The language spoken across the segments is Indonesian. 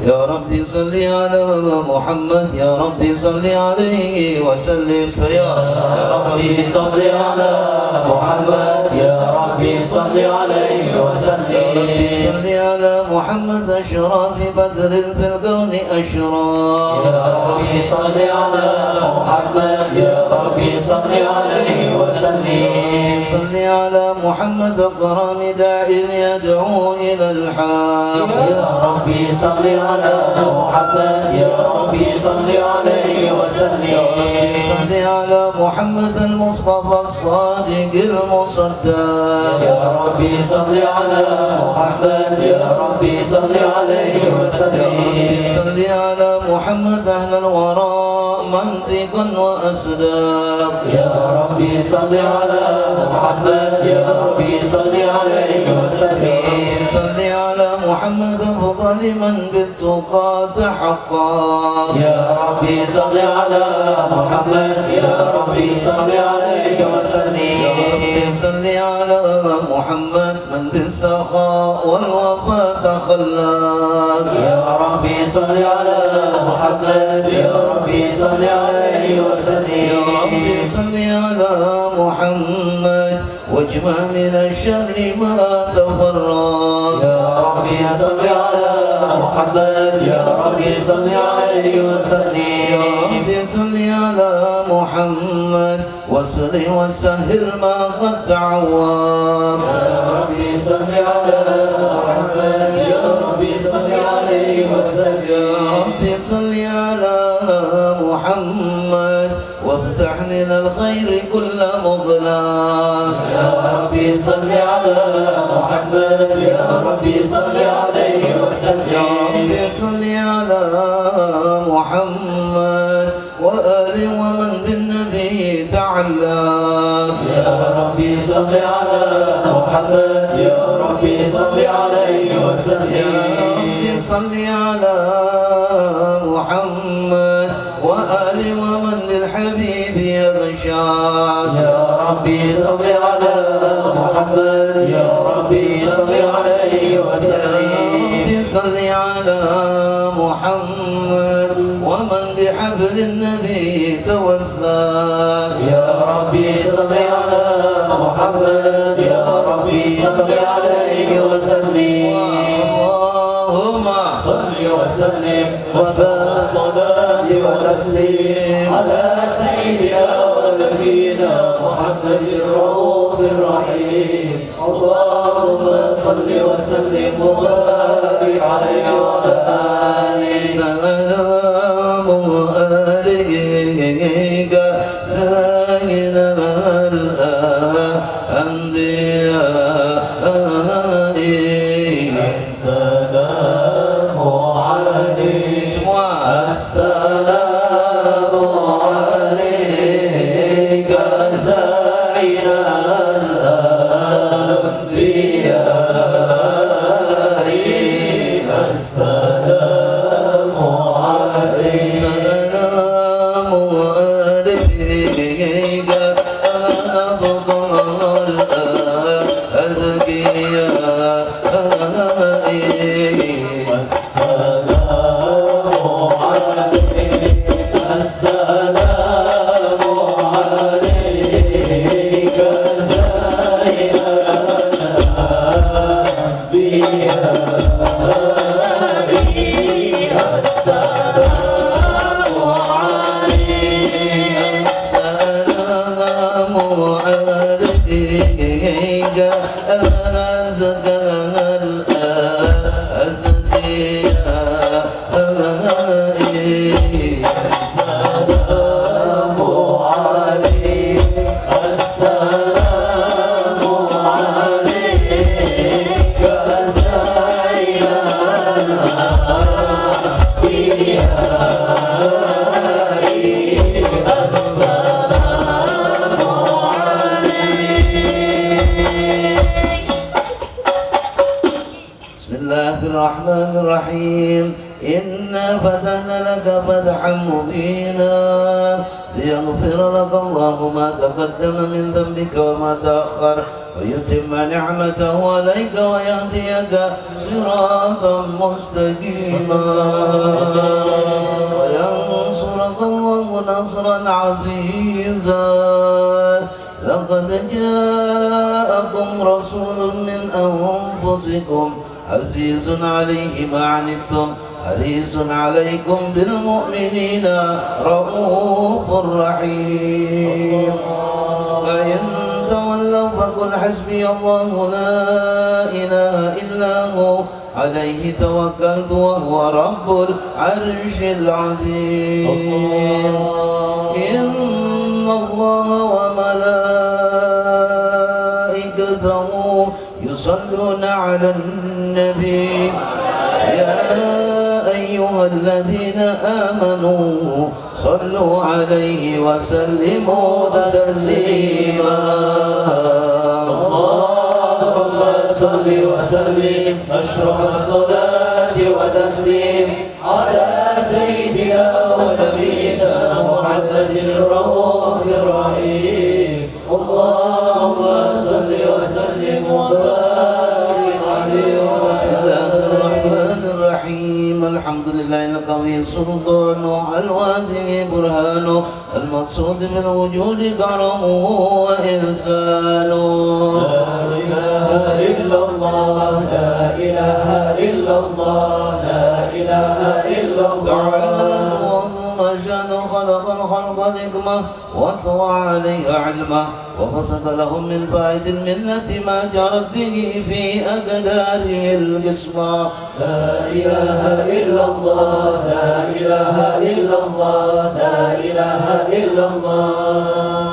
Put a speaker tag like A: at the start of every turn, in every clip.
A: يا ربي صل على محمد يا ربي صل عليه وسلم يا
B: ربي صل على محمد يا ربي صل عليه وسلم
A: يا ربي صل على محمد أشرف بدر في الكون أشرف
B: يا ربي صل على محمد يا ربي صل عليه وسلم
A: صل على محمد أكرم داع يدعو إلى الحق
B: يا ربي صل على محمد يا ربي صل عليه وسلم
A: صل على محمد المصطفى الصادق المصدق
B: يا ربي صل على محمد يا ربي صل عليه وسلم
A: صل على محمد أهل الوراء منطقا وأسلام
B: يا ربي صل على محمد يا ربي صل عليه وسلم
A: صل على محمد أفضل من بالتقى تحقق
B: يا ربي صل على محمد يا ربي صل عليه وسلم
A: صل على محمد من بالسخاء والوفاء تخلق
B: يا ربي صل على محمد يا ربي صل عليه وسلم
A: يا ربي صل على محمد واجمع من الشر ما تفرق
B: يا ربي صل على محمد يا ربي صل عليه وسلم
A: يا ربي صل على محمد وصل وسهل ما قد تعوض
B: يا ربي صل على محمد يا ربي صل عليه وسلم
A: يا ربي صل على محمد وافتح لنا الخير كل مغلاق
B: يا ربي صل على محمد يا ربي صل عليه وسلم
A: يا ربي صل على محمد وآل ومن بالنبي تعلق
B: يا ربي صل على محمد يا ربي صل عليه
A: يا
B: وسلم
A: ربي صل على محمد وآل ومن للحبيب يغشاك
B: يا ربي صل على محمد يا ربي صل عليه
A: يا
B: وسلم
A: ربي صل على محمد ومن بحبل النبي توثاك
B: يا ربي صل على محمد يا ربي صل عليه وسلم
A: اللهم
B: صل وسلم وبارك الصلاة والتسليم على سيدنا ونبينا محمد الرؤوف الرحيم اللهم صل وسلم وبارك عليه وعلى آله
A: سلام عليك زين الأنبياء
B: السلام عليك
A: semua
B: السلام عليك زين الأنبياء السلام عليك
A: سلام عليك أفضل الأذكياء
B: السلام عليك السلام عليك زين الأنبياء السلام عليك
A: السلام عليك أزكى الأزكياء
B: السلام عليك السلام عليك زين الأنبياء السلام عليك
A: بسم الله الرحمن الرحيم إنا فتحنا لك فتحا مبينا ليغفر لك الله ما تقدم من ذنبك وما تأخر ويتم نعمته عليك ويهديك صراطا مستقيما وينصرك الله نصرا عزيزا لقد جاءكم رسول من أنفسكم عزيز عليه ما عنتم حريص عليكم بالمؤمنين رؤوف رحيم فإن تولوا فقل حسبي الله لا إله إلا هو عليه توكلت وهو رب العرش العظيم إن الله وملائكته يصلون على النبي يا أيها الذين آمنوا صلوا عليه وسلموا تسليما
B: اللهم صل وسلم أشرف الصلاة وتسليم على سيدنا ونبينا محمد الرؤوف الرحيم اللهم صل وسلم وبارك عليه
A: بسم الله الرحمن الرحيم الحمد لله القوي سلطانه الواثق برهانه المقصود بالوجود كرمه وإحسانه
B: لا إله إلا الله لا إله إلا الله لا إله إلا الله
A: تعالى وعظم شأنه خلق الخلق الحكمة وطوى عليها علمه وبسط لهم من فائد المنة ما جرت به في أقداره القسمة
B: لا إله إلا الله لا إله إلا الله لا إله إلا الله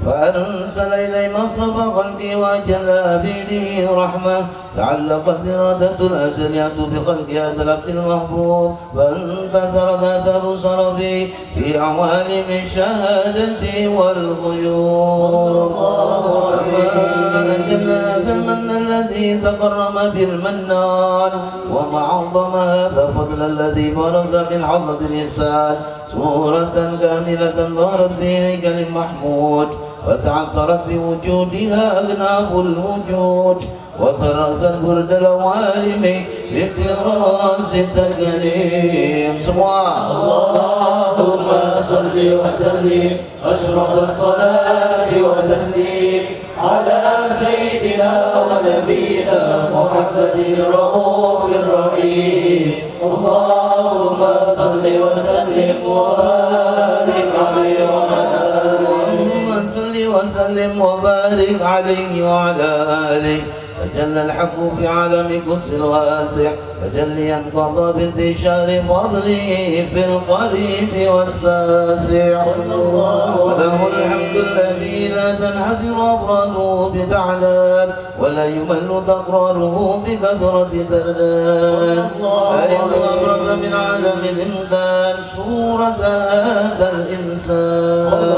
A: فأرسل إليهم الصفا خلقه وجل به رحمة تعلقت إرادة الأزليات بخلقها العبد المحبوب فانتثر ذات صرفي في عوالم الشهادة والغيوب وما أجل هذا المن الذي تكرم بالمنان وما عظم هذا فضل الذي برز من حظة الإحسان صورة كاملة ظهرت بهيكل محمود وتعطرت بوجودها أغناف الوجود وطرزت برد العوالم بافتراس التكريم
B: اللهم صل وسلم أشرف الصلاة وتسليم على سيدنا ونبينا محمد الرؤوف الرحيم اللهم صل وسلم وبارك عليه وعلى
A: اللهم صل وسلم وبارك عليه وعلى آله تجلى الحق في عالم قدس الواسع تجليا قضى بانتشار فضله في القريب والساسع وله الحمد الذي لا تنحدر أبراده بتعداد ولا يمل تقراره بكثرة ترداد فإذ أبرز من عالم الإمكان صورة هذا الإنسان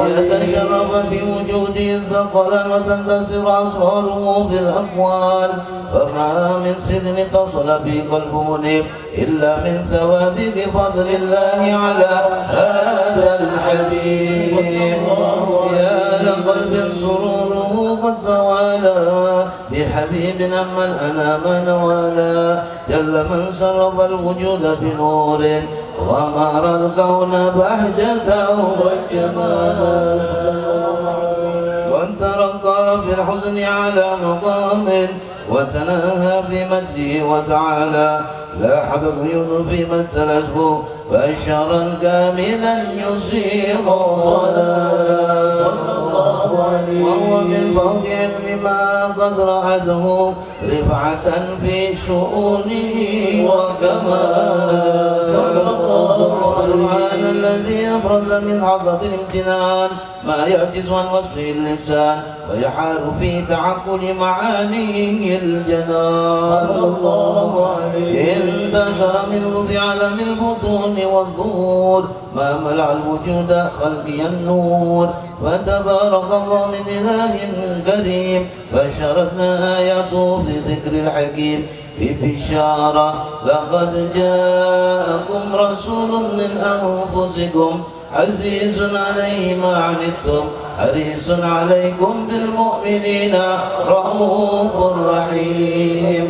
A: ليتشرف بوجوده ثقلا وتنتصر أسراره بالأقوال فما من سر اتصل به قلب منيب إلا من سوابق فضل الله على هذا الحبيب يا لقلب سروره قد توالى بحبيب أما الأنام نوالا جل من سرب الوجود بنور وأمر الكون بهجته وجمالا وانترقى في الحزن على مقام وتناهى في مجده وتعالى لاحظ العيون فيما ابتلته بشرا كاملا يصيغ ضلالا وهو من فوق علم ما قد رعته رفعة في شؤونه وكمالا سبحان الذي أبرز من عضة الامتنان ما يعجز عن وصفه اللسان ويحار في تعقل معانيه الجنان انتشر منه في عالم البطون والظهور ما ملأ الوجود خلقي النور فتبارك الله من إله كريم بشرتنا آياته في ذكر الحكيم ببشارة لقد جاءكم رسول من أنفسكم عزيز عليه ما عنتم حريص عليكم بالمؤمنين رؤوف رحيم.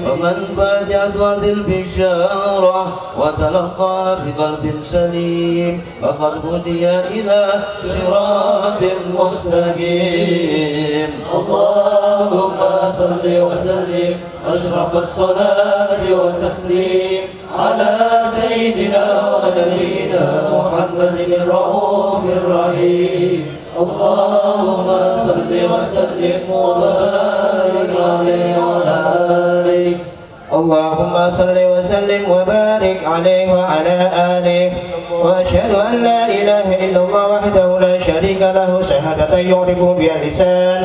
A: ومن باجت هذه البشارة وتلقى بقلب سليم فقد هدي إلى صراط مستقيم.
B: اللهم صل وسلم أشرف الصلاة والتسليم على سيدنا ونبينا محمد الرؤوف الرحيم. اللهم صل وسلم وبارك عليه وعلى آله.
C: اللهم صل وسلم وبارك عليه وعلى آله. وأشهد أن لا إله إلا الله وحده لا شريك له شهادة يعرف بها اللسان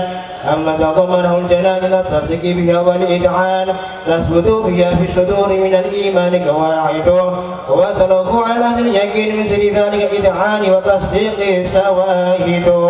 C: أما تضمنه الجنان التصديق بها والإذعان تثبت بها في الصدور من الإيمان قواعده وتلوك على أهل اليقين من سر ذلك إذعان وتصديق سواهده.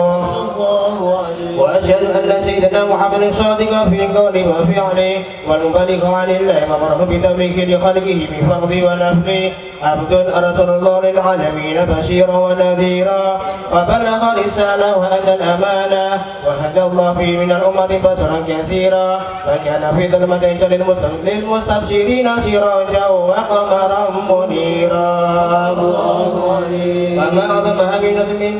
C: وأشهد أن سيدنا محمد صادق في قوله وفعله والمبلغ عن الله مبرك بتبليغه لخلقه بفرض ونفل عبد أرسل الله للعالمين بشيرا ونذيرا وبلغ رسالة وأدى الأمانة وهدى الله به من الأمة بشرا كثيرا وكان في ظلمة للمستبشرين سراجا وقمرا منيرا. وما أعظم أمينة من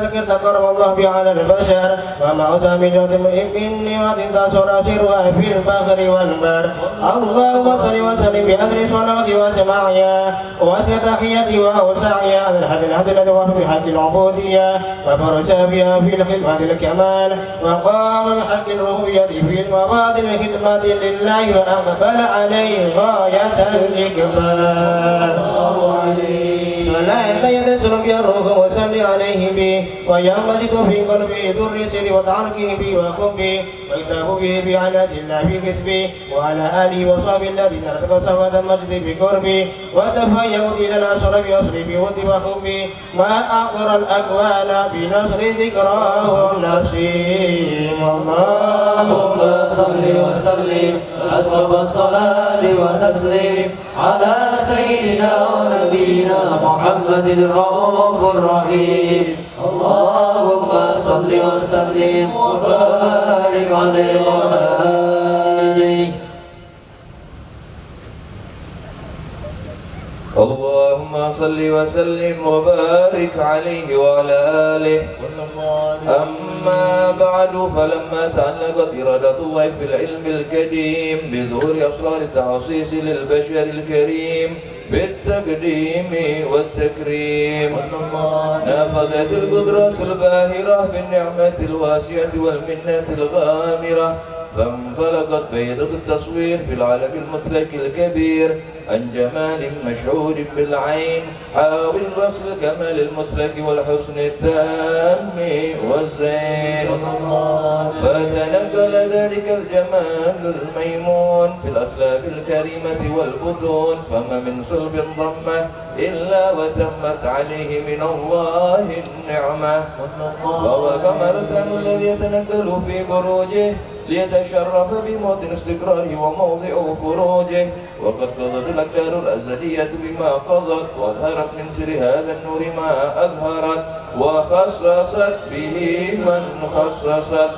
C: ذكر تكرم الله بعلى البشر وما أعظم من نعمة تصر سرها في البحر والبر. اللهم صل وسلم بأجر صلاة وسماعها وأزكى تحياتي وأوسعها على الهدي الذي وفى بحق العبودية وبرز بها في الخدمة الكمال وقام بحق الربوبية في المبادئ الخدمة لله وأقبل عليه غاية الإقبال. صلاة يتسر بها الروح وسل عليه به وينبسط في قلبه در سر وتعلقه به وقربه ويتاب به بعنات الله في كسبه وعلى آله وصحبه الذين ارتقوا سواد المجد بقربه وتفيأوا إلى الأسر بأسر بود وخبه ما أقر الأكوان بنصر ذكراهم نسيم.
B: اللهم صل وسلم أشرف الصلاة والتسليم على سيدنا ونبينا محمد الرؤوف الرحيم. اللهم صل وسلم وبارك عليه وعلى آله.
D: اللهم صل وسلم وبارك عليه وعلى آله. أما بعد فلما تعلقت إرادة الله في العلم الكريم بظهور أسرار التخصيص للبشر الكريم بالتقديم والتكريم نافذت القدرة الباهرة بالنعمة الواسعة والمنة الغامرة فانفلقت بيضة التصوير في العالم المطلق الكبير عن جمال مشعور بالعين حاول وصل الكمال المطلق والحسن التام والزين فتنقل ذلك الجمال الميمون في الأسلاف الكريمة والبطون فما من صلب ضمه إلا وتمت عليه من الله النعمة وهو القمر التام الذي يتنقل في بروجه ليتشرف بموطن استقراره وموضع خروجه وقد قضت الأقدار الأزلية بما قضت وأظهرت من سر هذا النور ما أظهرت وخصصت به من خصصت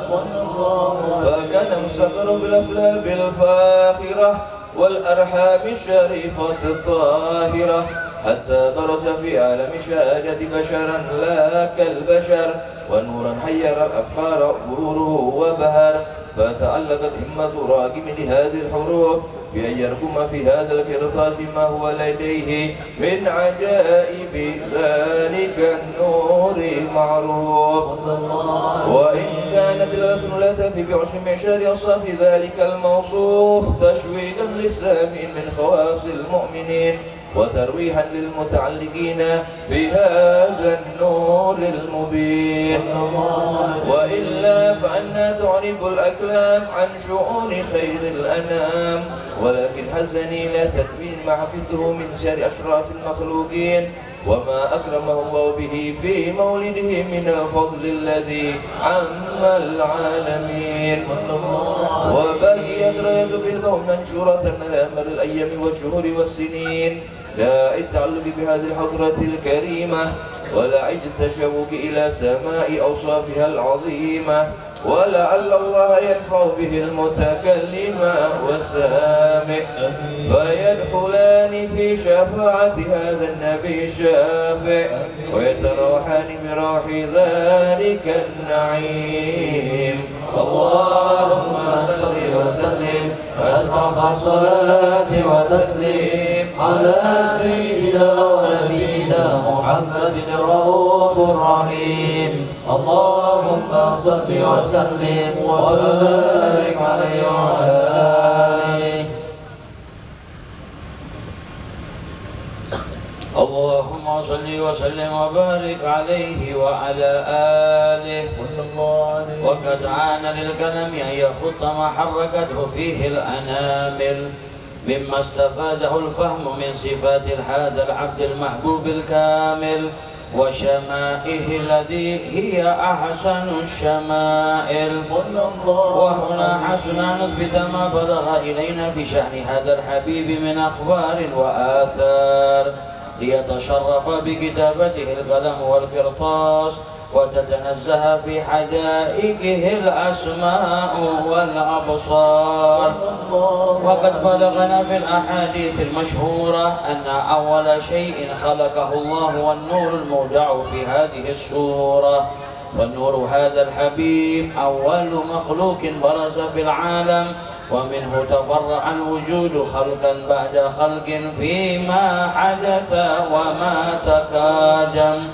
D: فكان مستقر بالأسلاب الفاخرة والأرحام الشريفة الطاهرة حتى برز في عالم شهادة بشرا لا كالبشر ونورا حير الأفكار ظهوره وبهر فتعلقت همة راقم لهذه الحروف بأن يرقم في هذا القرطاس ما هو لديه من عجائب ذلك النور معروف وإن كانت الألسن لا تفي بعشر معشار أوصاف ذلك الموصوف تشويقا للسامعين من خواص المؤمنين وترويحا للمتعلقين بهذا النور المبين وإلا فأنا تعرب الأكلام عن شؤون خير الأنام ولكن حزني لا تدوين ما حفظته من شر أشراف المخلوقين وما أكرمه الله به في مولده من الفضل الذي عم العالمين وبقيت راية في الكون منشورة على مر الأيام والشهور والسنين لا التعلق بهذه الحضرة الكريمة ولا عيد التشوق إلى سماء أوصافها العظيمة ولعل الله ينفع به المتكلم والسامع فيدخلان في شفاعة هذا النبي الشافع ويتراحان بروح ذلك النعيم. اللهم صل وسلم
B: أشرف الصلاة وتسليم على سيدنا ونبينا محمد الرؤوف الرحيم. اللهم صل وسلم وبارك عليه وعلى آله.
E: اللهم صل وسلم وبارك عليه وعلى آله صلى الله عليه. وقد عان للقلم أن يخط ما حركته فيه الأنامل مما استفاده الفهم من صفات هذا العبد المحبوب الكامل وشمائه الذي هي أحسن الشمائل. وهنا حسن أن نثبت ما بلغ إلينا في شأن هذا الحبيب من أخبار وآثار ليتشرف بكتابته القلم والقرطاس وتتنزه في حدائقه الأسماء والأبصار. وقد بلغنا في الأحاديث المشهورة أن أول شيء خلقه الله والنور المودع في هذه السورة فالنور هذا الحبيب أول مخلوق برز في العالم ومنه تفرع الوجود خلقا بعد خلق فيما حدث وما تقادم.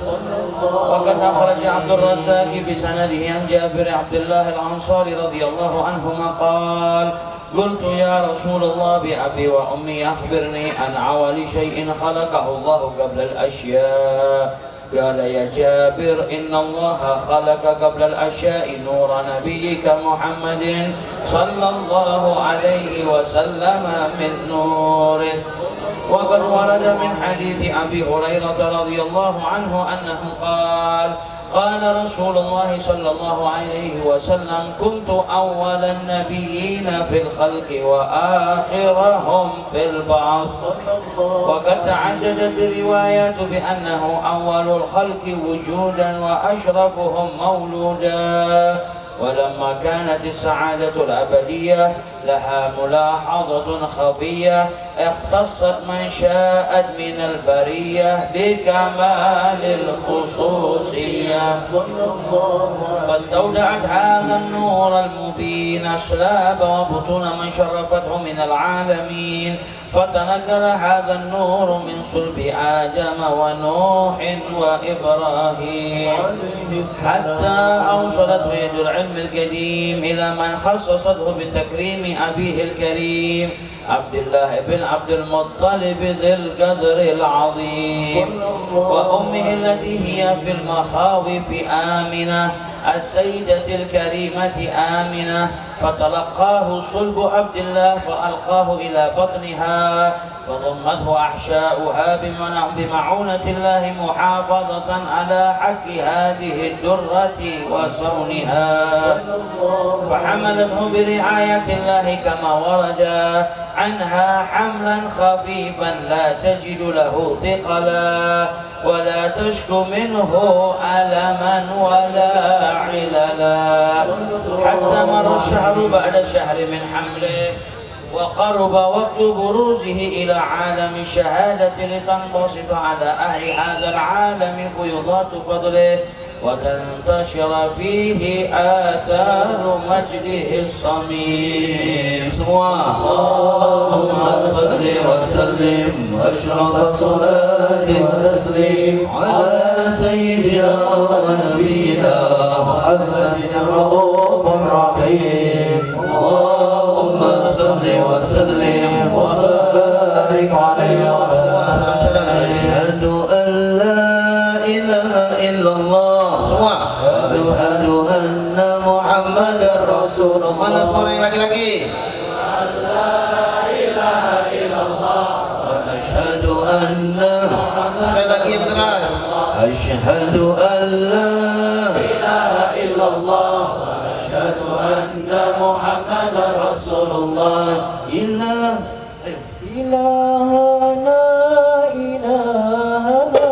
E: وقد أخرج عبد الرزاق بسنده عن جابر عبد الله الأنصاري رضي الله عنهما قال قلت يا رسول الله بأبي وأمي أخبرني عن أول شيء خلقه الله قبل الأشياء. قال يا جابر إن الله خلق قبل الأشياء نور نبيك محمد صلى الله عليه وسلم من نوره. وقد ورد من حديث أبي هريرة رضي الله عنه أنه قال قال رسول الله صلى الله عليه وسلم كنت أول النبيين في الخلق وآخرهم في البعث. وقد تعددت الروايات بأنه أول الخلق وجودا وأشرفهم مولودا. ولما كانت السعادة الأبدية لها ملاحظة خفية اختصت من شاءت من البرية بكمال الخصوصية فاستودعت هذا النور المبين أسلاب وبطون من شرفته من العالمين فتنقل هذا النور من صلب آدم ونوح وإبراهيم حتى أوصلته يد العلم القديم إلى من خصصته بتكريم أبيه الكريم عبد الله بن عبد المطلب ذي القدر العظيم وأمه التي هي في المخاوف آمنة السيدة الكريمة آمنة فتلقاه صلب عبد الله فألقاه إلى بطنها فضمته أحشاؤها بمعونة الله محافظة على حق هذه الدرة وصونها فحملته برعاية الله كما ورد عنها حملا خفيفا لا تجد له ثقلا ولا تشكو منه ألما ولا عللا حتى مر الشهر بعد شهر من حمله وقرب وقت بروزه إلى عالم الشهادة لتنبسط على أهل هذا العالم فيضات فضله وتنتشر فيه آثار مجده الصميم.
A: اللهم صل وسلم واشرف الصلاة والتسليم على سيدنا ونبينا محمد الرؤوف الرحيم. اللهم صل وسلم وبارك عليه وعلى أشهد أن لا إله إلا الله أشهد أن محمدا رسول الله. Mana suara yang laki-laki? La ilaha illallah. Asyhadu anna. Sekali lagi yang keras.
B: إلهنا إلهنا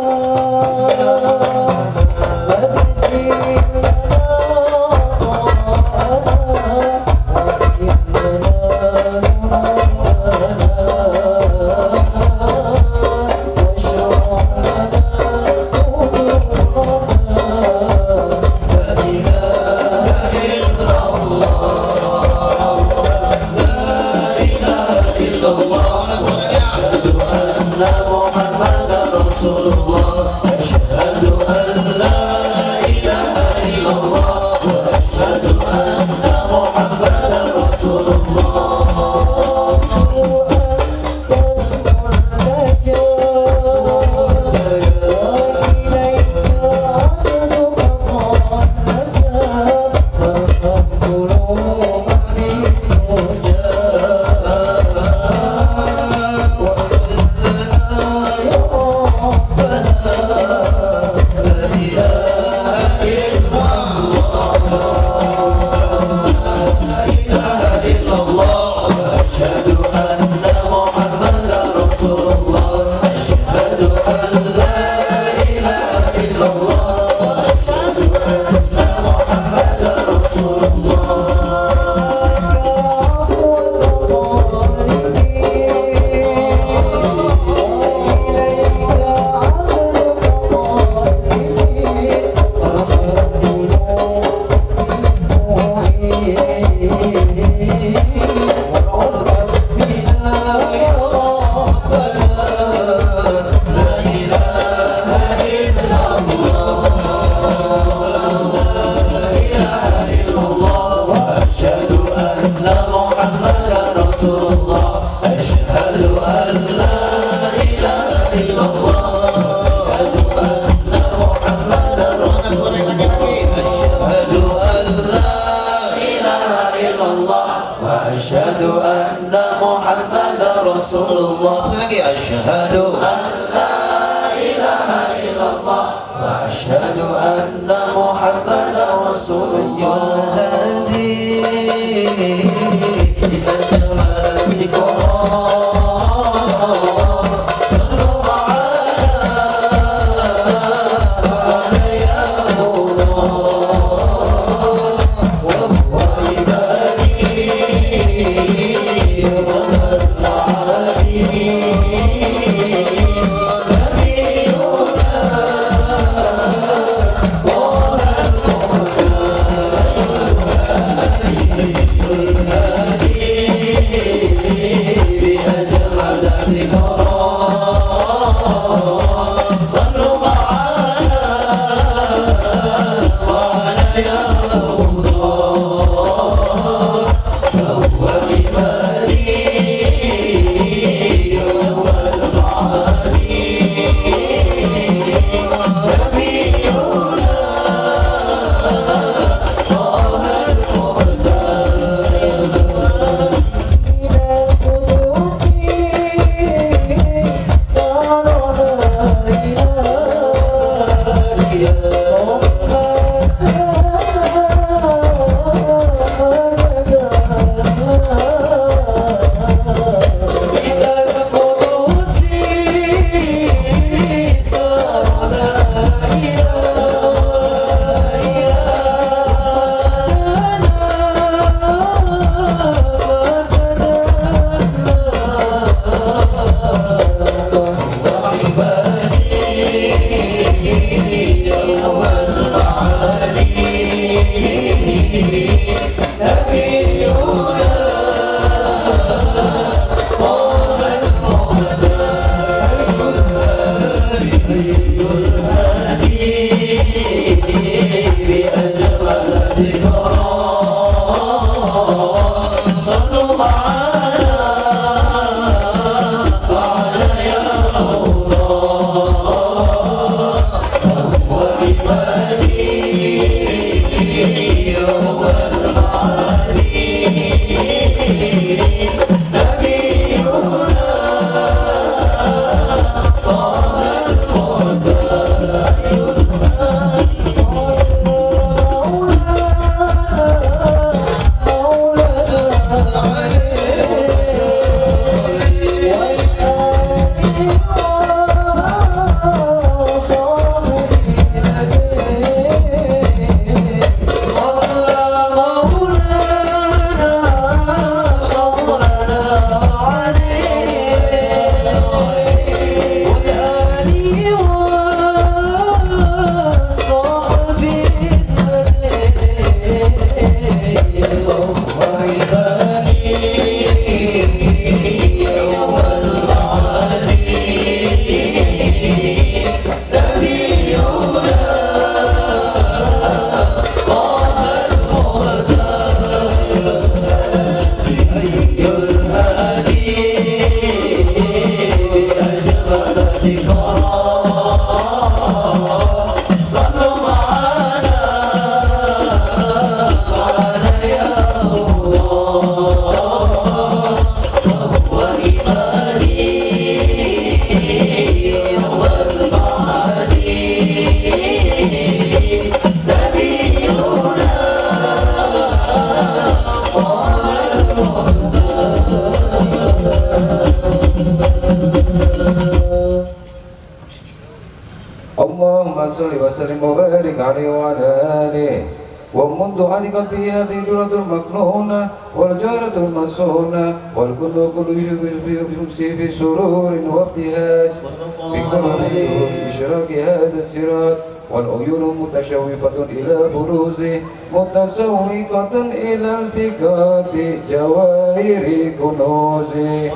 B: واغفر لنا
A: Asyhadu anna Muhammadar Rasulullah. Sekali lagi, asyhadu an la ilaha illallah wa asyhadu anna Muhammadar Rasulullah. Hadi ila jamalikum
F: صل وسلم وبارك عليه وعلى آله ومنذ علقت به هذه الدرة المكنونة والجارة المسونة والكل كل يمسي في سرور وابتهاج بقرب إشراق هذا الصراط والعيون متشوفة إلى بروزه متسوقة إلى التقاط جواهر كنوزه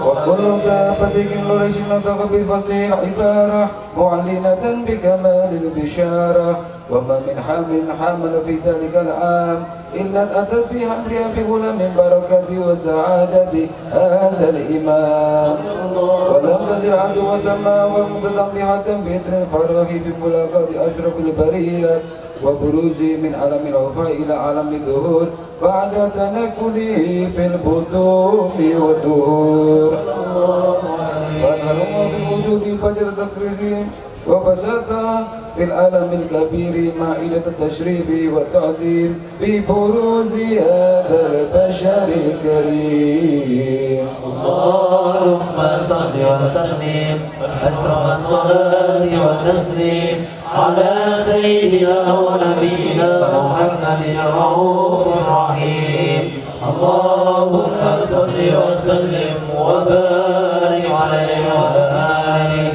F: وكل دابة نورش نطق بفصيح عبارة معلنة بكمال البشارة وما من حامل في ذلك العام إلا أتى في حملها بغلام بركة وسعادة هذا الإمام ولم تزل عبد وسمى ومتلمحة بإذن الفرح بملاقاة أشرف البريات وبروزه من عالم الوفاء إلى عالم الظهور بعد تنقله في البطون والدهور فنهرم في الوجود بجر تكريسهم وبسط في العالم الكبير مائدة التشريف والتعظيم ببروز هذا البشر الكريم.
B: اللهم صل وسلم أشرف الصلاة والتسليم على سيدنا ونبينا محمد الرؤوف الرحيم. اللهم صل وسلم وبارك عليه وعلى آله.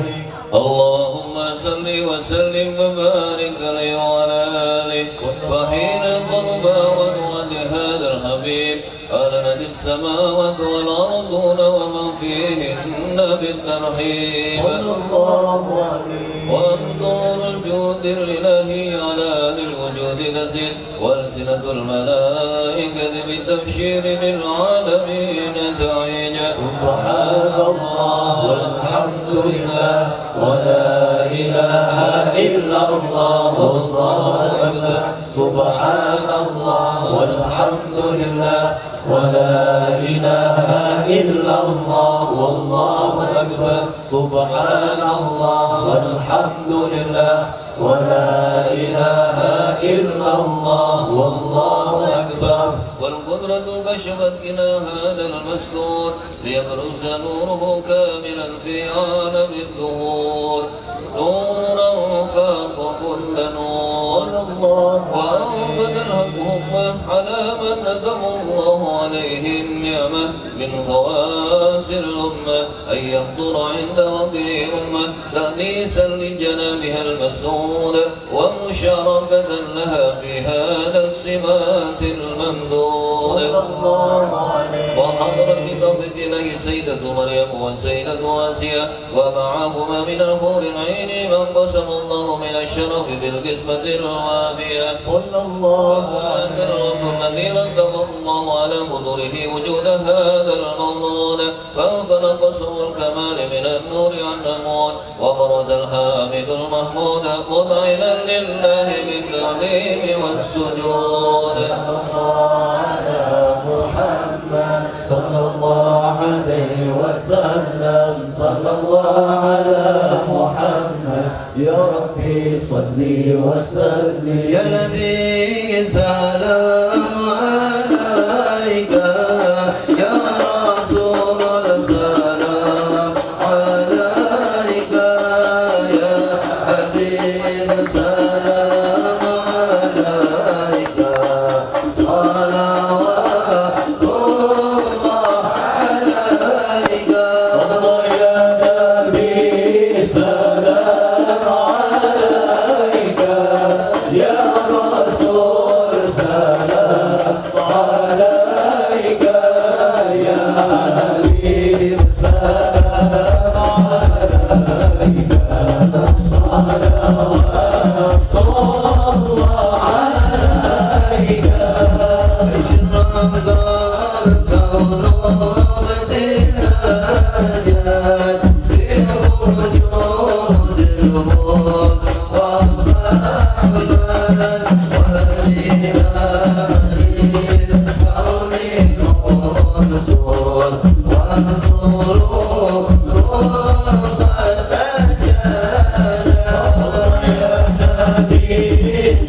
D: اللهم صل وسلم وبارك عليه وعلى آله. وحين قرب وجود هذا الحبيب ألمت السماوات والأرضون ومن فيهن بالترحيب وأنظر الجود الإلهي على للوجود تزيد وألسنة الملائكة بالتبشير للعالمين تعيج. سبحان الله والحمد لله ولا إله إلا الله والله أكبر. سبحان الله والحمد لله ولا إله إلا الله والله أكبر. سبحان الله والحمد لله ولا إله إلا الله والله أكبر. والقدرة كشفت إلى هذا المستور ليبرز نوره كاملا في عالم الظهور نورا فاق كل نور وأنفذ الحكمة على من ندم الله عليه النعمة من خواص الأمة أن يحضر عند ربه أمة تأنيسا لجنابها المسعود ومشاركة لها في هذا السمات الممدود. وحضرت بلفظ إليه سيدة مريم وسيدة آسيا ومعهما من الحور العين من قسم الله من الشرف بالقسمة الوافية. وهذا الرب الذي رتب الله على حضوره وجود هذا المولود فانفلق سوء الكمال من النور عن النور وبرز الحامد المحمود مذعنا لله بالتعليم والسجود.
B: صلى الله عليه وسلم صلى الله على محمد يا ربي صل وسلم.
A: يا نبي سلام عليك يا رسول السلام عليك يا حبيب سلام عليك صلوات الله عليك.
B: الله يا نبي سلام عليك يا رسول سلام عليك يا حبيب سلام عليك صلوات الله عليك.
A: اشرق الكون بتناجات بوجود المصطفى محمد ولله الكون منصور وانصر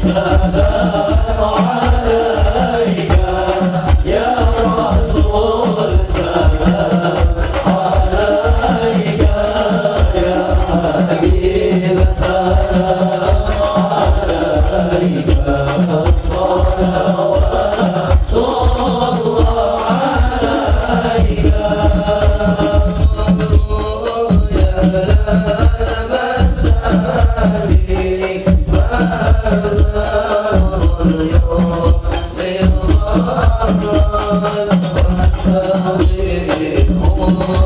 B: سلام عليك يا رسول سلام عليك يا حبيب سلام صلوات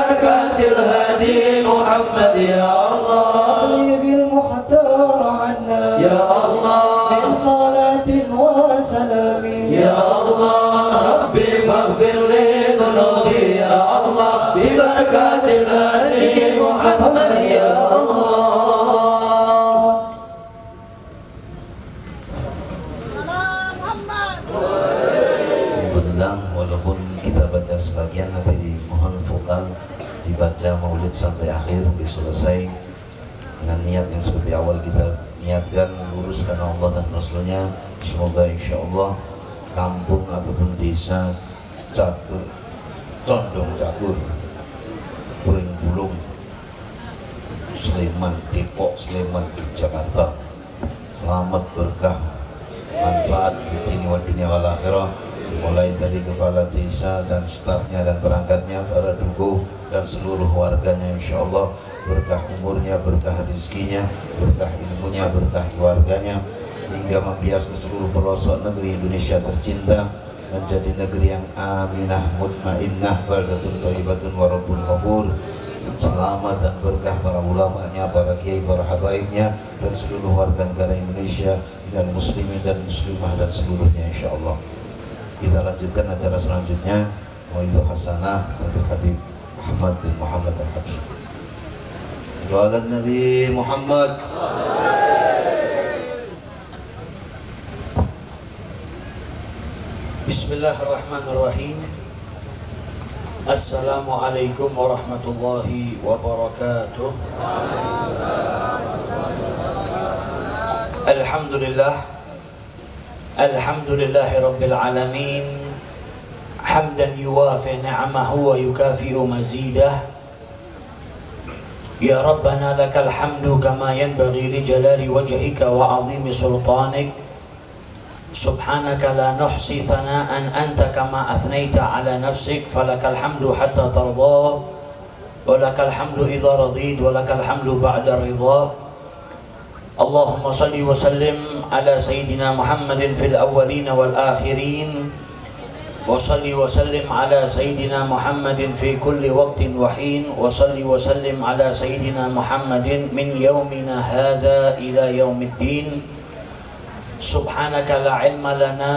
B: ببركة الهادي محمد يا الله أبلغ المختار عنا يا الله من صلاة وسلام يا الله ربي فاغفر لي ذنوبي يا الله ببركة الهادي محمد يا الله.
A: Alhamdulillah, walaupun kita baca sebagian, nanti dimohon vokal dibaca maulid sampai akhir, sampai selesai dengan niat yang seperti awal kita niatkan, luruskan Allah dan Rasulnya. Semoga insya Allah kampung ataupun desa Catur, Condong Catur, Puring Bulung, Sleman, Depok, Sleman, Yogyakarta selamat, berkah, manfaat di dunia wal dunia wal akhirah, mulai dari kepala desa dan stafnya dan perangkatnya, para dukuh dan seluruh warganya, insya Allah berkah umurnya, berkah rezekinya, berkah ilmunya, berkah keluarganya, hingga membias ke seluruh pelosok negeri Indonesia tercinta menjadi negeri yang aminah, mutmainnah, baldatun thayyibatun wa rabbun ghafur. Selamat dan berkah para ulamanya, para kiai, para habaibnya, dan seluruh warga negara Indonesia dan muslimin dan muslimah dan seluruhnya, insya Allah. Kita lanjutkan acara selanjutnya, Mauidhah Hasanah dari Habib Muhammad bin Muhammad Al-Habsyi. Wa ala Nabi Muhammad.
E: Bismillahirrahmanirrahim. Assalamualaikum warahmatullahi wabarakatuh. Alhamdulillah, alhamdulillahi rabbil alamin, hamdan yuwafi ni'amahu wa yukafi'u mazidah. Ya Rabbana lakal hamdu kama yanbaghi li jalali wajhika wa 'azimi sultanik. Subhanaka la nuhsi thana'an anta kama athnaita ala nafsik, falakal hamdu hatta tarda, walakal hamdu idha radid, walakal hamdu ba'da ridha. Allahumma salli wa sallim ala sayyidina Muhammadin fil awwalin wal akhirin, wa salli wa sallim ala sayyidina Muhammadin fi kulli waqtin wa hin, wa salli wa sallim ala sayyidina Muhammadin min yawmina hadha ila yaumiddin. Subhanaka la ilma lana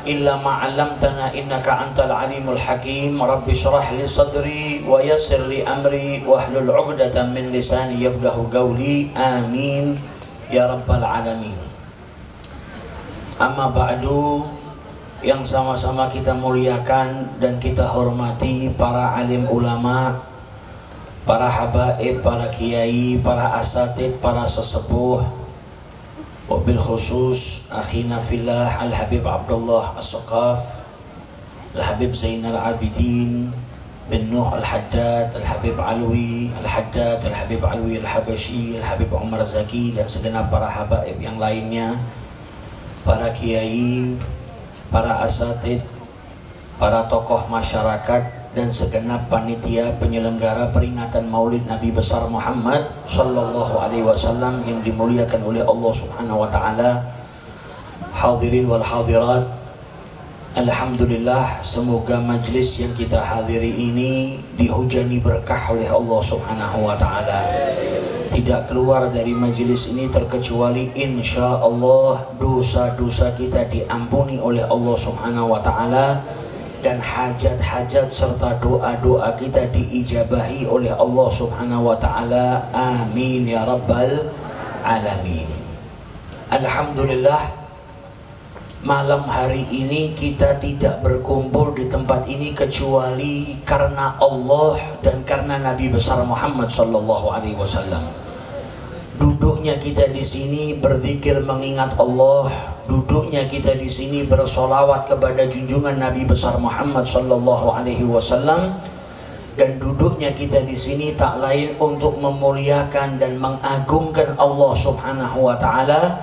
E: illa ma 'allamtana innaka antal alimul hakim. Rabbi shrah li sadri wa yassir li amri wahlul 'uqdatam min lisani yafqahu qawli. Amin ya rabbal alamin. Amma ba'du, yang sama-sama kita muliakan dan kita hormati para alim ulama, para habaib, para kiai, para asatid, para sesepuh, wabil khusus akhina fillah Al-Habib Abdullah As-Saqaf, Al-Habib Zainal Abidin bin Nuh Al-Haddad, Al-Habib Alwi Al-Haddad, Al-Habib Alwi Al-Habashi, Al-Habib Umar Zaki, dan segenap para habaib yang lainnya, para kiai, para asatid, para tokoh masyarakat, dan segenap panitia penyelenggara peringatan Maulid Nabi besar Muhammad sallallahu alaihi wasallam yang dimuliakan oleh Allah Subhanahu wa taala. Hadirin wal hadirat, alhamdulillah, semoga majlis yang kita hadiri ini dihujani berkah oleh Allah Subhanahu wa taala. Tidak keluar dari majlis ini terkecuali insya Allah dosa-dosa kita diampuni oleh Allah Subhanahu wa taala, dan hajat-hajat serta doa-doa kita diijabahi oleh Allah Subhanahu wa taala. Amin ya rabbal alamin. Alhamdulillah, malam hari ini kita tidak berkumpul di tempat ini kecuali karena Allah dan karena Nabi besar Muhammad sallallahu alaihi wasallam. Duduknya kita di sini berzikir mengingat Allah, duduknya kita di sini bersolawat kepada junjungan Nabi besar Muhammad sallallahu alaihi wasallam, dan duduknya kita di sini tak lain untuk memuliakan dan mengagungkan Allah Subhanahu wa taala,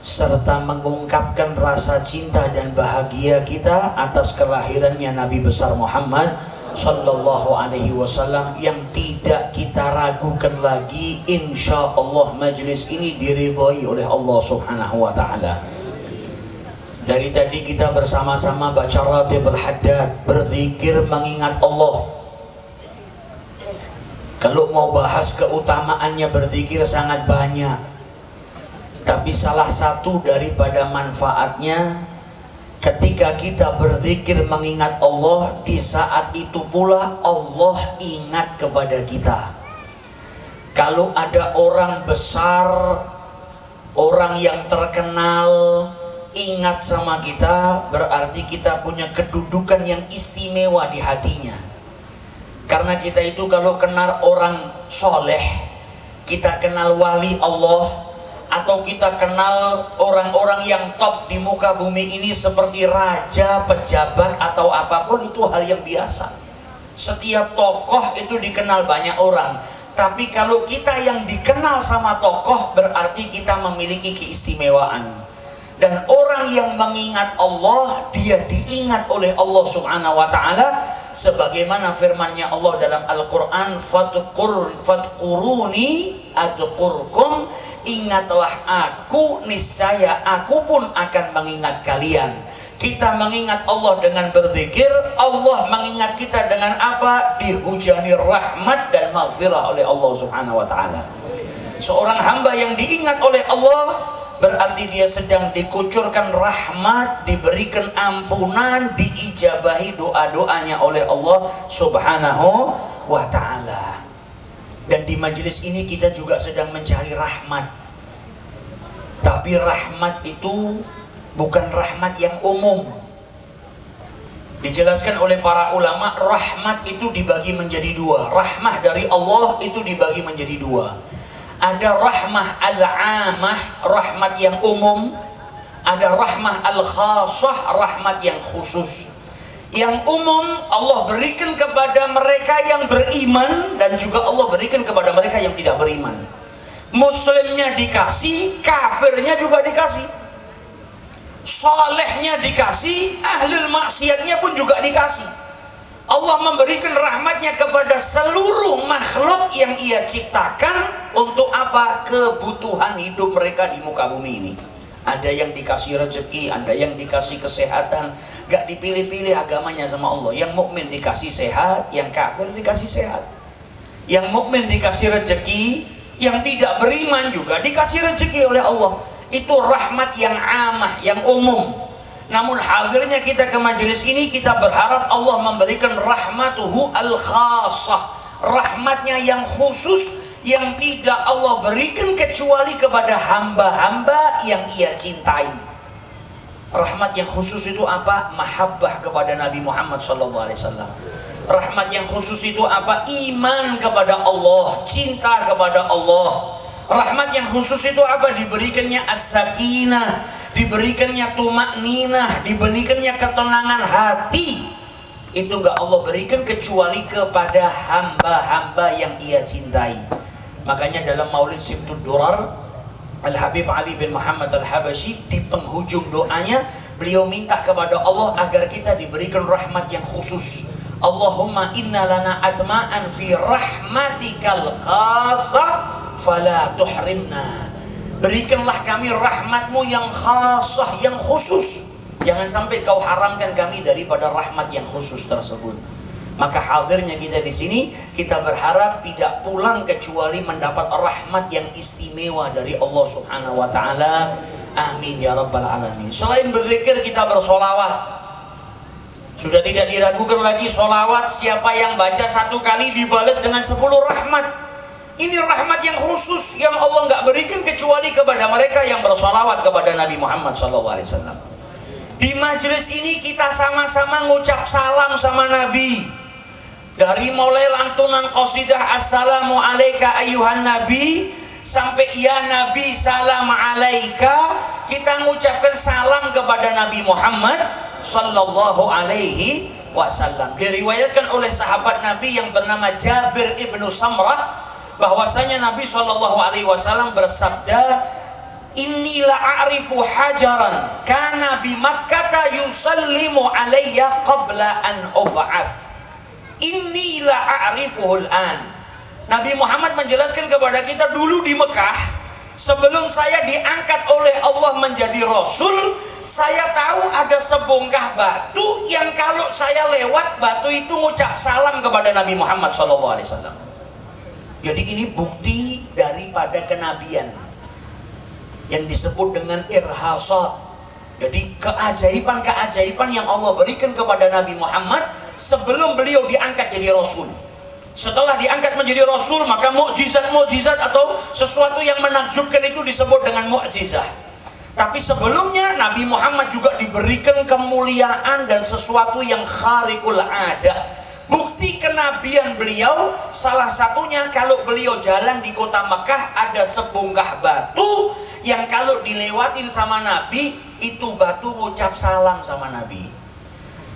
E: serta mengungkapkan rasa cinta dan bahagia kita atas kelahirannya Nabi besar Muhammad sallallahu alaihi wasallam, yang tidak kita ragukan lagi insya Allah majlis ini diridhai oleh Allah Subhanahu wa taala. Dari tadi kita bersama-sama baca ratibul haddad, berzikir mengingat Allah. Kalau mau bahas keutamaannya berzikir sangat banyak, tapi salah satu daripada manfaatnya ketika kita berzikir mengingat Allah, di saat itu pula Allah ingat kepada kita. Kalau ada orang besar, orang yang terkenal ingat sama kita, berarti kita punya kedudukan yang istimewa di hatinya. Karena kita itu kalau kenal orang soleh, kita kenal wali Allah, atau kita kenal orang-orang yang top di muka bumi ini seperti raja, pejabat, atau apapun, itu hal yang biasa. Setiap tokoh itu dikenal banyak orang. Tapi kalau kita yang dikenal sama tokoh, berarti kita memiliki keistimewaan. Dan orang yang mengingat Allah, dia diingat oleh Allah Subhanahu wa ta'ala, sebagaimana firman-Nya Allah dalam Al-Quran, fadkuruni adkurkum, ingatlah aku, niscaya aku pun akan mengingat kalian. Kita mengingat Allah dengan berzikir, Allah mengingat kita dengan apa? Dihujani rahmat dan maghfirah oleh Allah Subhanahu wa ta'ala. Seorang hamba yang diingat oleh Allah, berarti dia sedang dikucurkan rahmat, diberikan ampunan, diijabahi doa-doanya oleh Allah Subhanahu wa ta'ala. Dan di majelis ini kita juga sedang mencari rahmat. Tapi rahmat itu bukan rahmat yang umum. Dijelaskan oleh para ulama, rahmat itu dibagi menjadi dua. Rahmah dari Allah itu dibagi menjadi dua. Ada rahmah al-amah, rahmat yang umum. Ada rahmah al-khasah, rahmat yang khusus. Yang umum Allah berikan kepada mereka yang beriman, dan juga Allah berikan kepada mereka yang tidak beriman. Muslimnya dikasih, kafirnya juga dikasih. Salehnya dikasih, ahlul maksiatnya pun juga dikasih. Allah memberikan rahmatnya kepada seluruh makhluk yang ia ciptakan. Untuk apa? Kebutuhan hidup mereka di muka bumi ini. Ada yang dikasih rezeki, ada yang dikasih kesehatan. Gak dipilih-pilih agamanya sama Allah. Yang mukmin dikasih sehat, yang kafir dikasih sehat. Yang mukmin dikasih rezeki, yang tidak beriman juga dikasih rezeki oleh Allah. Itu rahmat yang amah, yang umum. Namun hadirnya kita ke majelis ini, kita berharap Allah memberikan rahmatuhu al-khasah, rahmatnya yang khusus, yang tidak Allah berikan kecuali kepada hamba-hamba yang ia cintai. Rahmat yang khusus itu apa? Mahabbah kepada Nabi Muhammad SAW. Rahmat yang khusus itu apa? Iman kepada Allah, cinta kepada Allah. Rahmat yang khusus itu apa? Diberikannya as-sakinah, diberikannya tumakninah, diberikannya ketenangan hati. Itu enggak Allah berikan kecuali kepada hamba-hamba yang ia cintai. Makanya dalam Maulid Sibtud Durar, Al-Habib Ali bin Muhammad Al-Habashi, di penghujung doanya beliau minta kepada Allah agar kita diberikan rahmat yang khusus. Allahumma inna lana atma'an fi rahmatikal khasah fala tuhrimna. Berikanlah kami rahmatmu yang khasah, yang khusus. Jangan sampai kau haramkan kami daripada rahmat yang khusus tersebut. Maka hadirnya kita di sini, kita berharap tidak pulang kecuali mendapat rahmat yang istimewa dari Allah Subhanahu wa ta'ala. Amin ya rabbal alamin. Selain berzikir, kita bersolawat. Sudah tidak diragukan lagi, solawat siapa yang baca 1 kali dibalas dengan 10 rahmat. Ini rahmat yang khusus yang Allah nggak berikan kecuali kepada mereka yang bersolawat kepada Nabi Muhammad SAW. Di majelis ini kita sama-sama ngucap salam sama Nabi. Dari mulai lantunan qasidah Assalamu alayka ayyuhan Nabi sampai ya Nabi salam alaika, kita ngucapkan salam kepada Nabi Muhammad sallallahu alaihi wasallam. Diriwayatkan oleh sahabat Nabi yang bernama Jabir ibnu Samrah bahwasanya Nabi sallallahu alaihi wasallam bersabda, inni la'arifu hajaran kana bi Makkah yusallimu alayya qabla an ub'ath. Inni la'arifuhul an. Nabi Muhammad menjelaskan kepada kita, dulu di Mekah sebelum saya diangkat oleh Allah menjadi Rasul, saya tahu ada sebongkah batu yang kalau saya lewat batu itu ngucap salam kepada Nabi Muhammad SAW. Jadi ini bukti daripada kenabian yang disebut dengan irhasat. Jadi keajaiban-keajaiban yang Allah berikan kepada Nabi Muhammad sebelum beliau diangkat jadi Rasul. Setelah diangkat menjadi Rasul, maka mukjizat-mukjizat atau sesuatu yang menakjubkan itu disebut dengan mukjizat. Tapi sebelumnya Nabi Muhammad juga diberikan kemuliaan dan sesuatu yang khariqul adah. Bukti kenabian beliau salah satunya kalau beliau jalan di kota Mekah ada sebongkah batu yang kalau dilewatin sama Nabi itu batu ucap salam sama Nabi.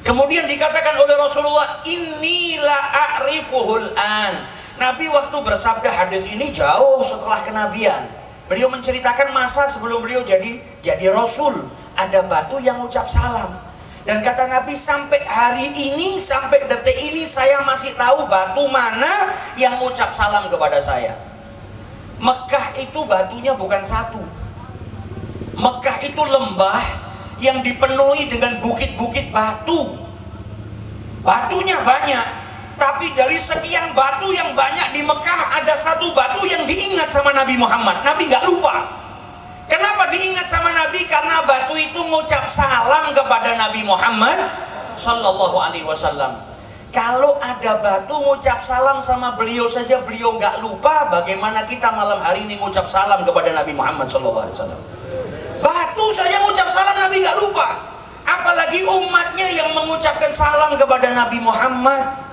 E: Kemudian dikatakan oleh Rasulullah, inilah a'rifuhul an. Nabi waktu bersabda hadis ini jauh setelah kenabian. Beliau menceritakan masa sebelum beliau jadi Rasul, ada batu yang ucap salam. Dan kata Nabi, sampai hari ini, sampai detik ini saya masih tahu batu mana yang ucap salam kepada saya. Mekah itu batunya bukan satu. Mekah itu lembah yang dipenuhi dengan bukit-bukit batu. Batunya banyak, tapi dari sekian batu yang banyak di Mekah ada satu batu yang diingat sama Nabi Muhammad. Nabi gak lupa. Kenapa diingat sama Nabi? Karena batu itu mengucap salam kepada Nabi Muhammad Sallallahu Alaihi Wasallam. Kalau ada batu mengucap salam sama beliau saja beliau nggak lupa, bagaimana kita malam hari ini mengucap salam kepada Nabi Muhammad Sallallahu Alaihi Wasallam? Batu saja mengucap salam Nabi nggak lupa, apalagi umatnya yang mengucapkan salam kepada Nabi Muhammad.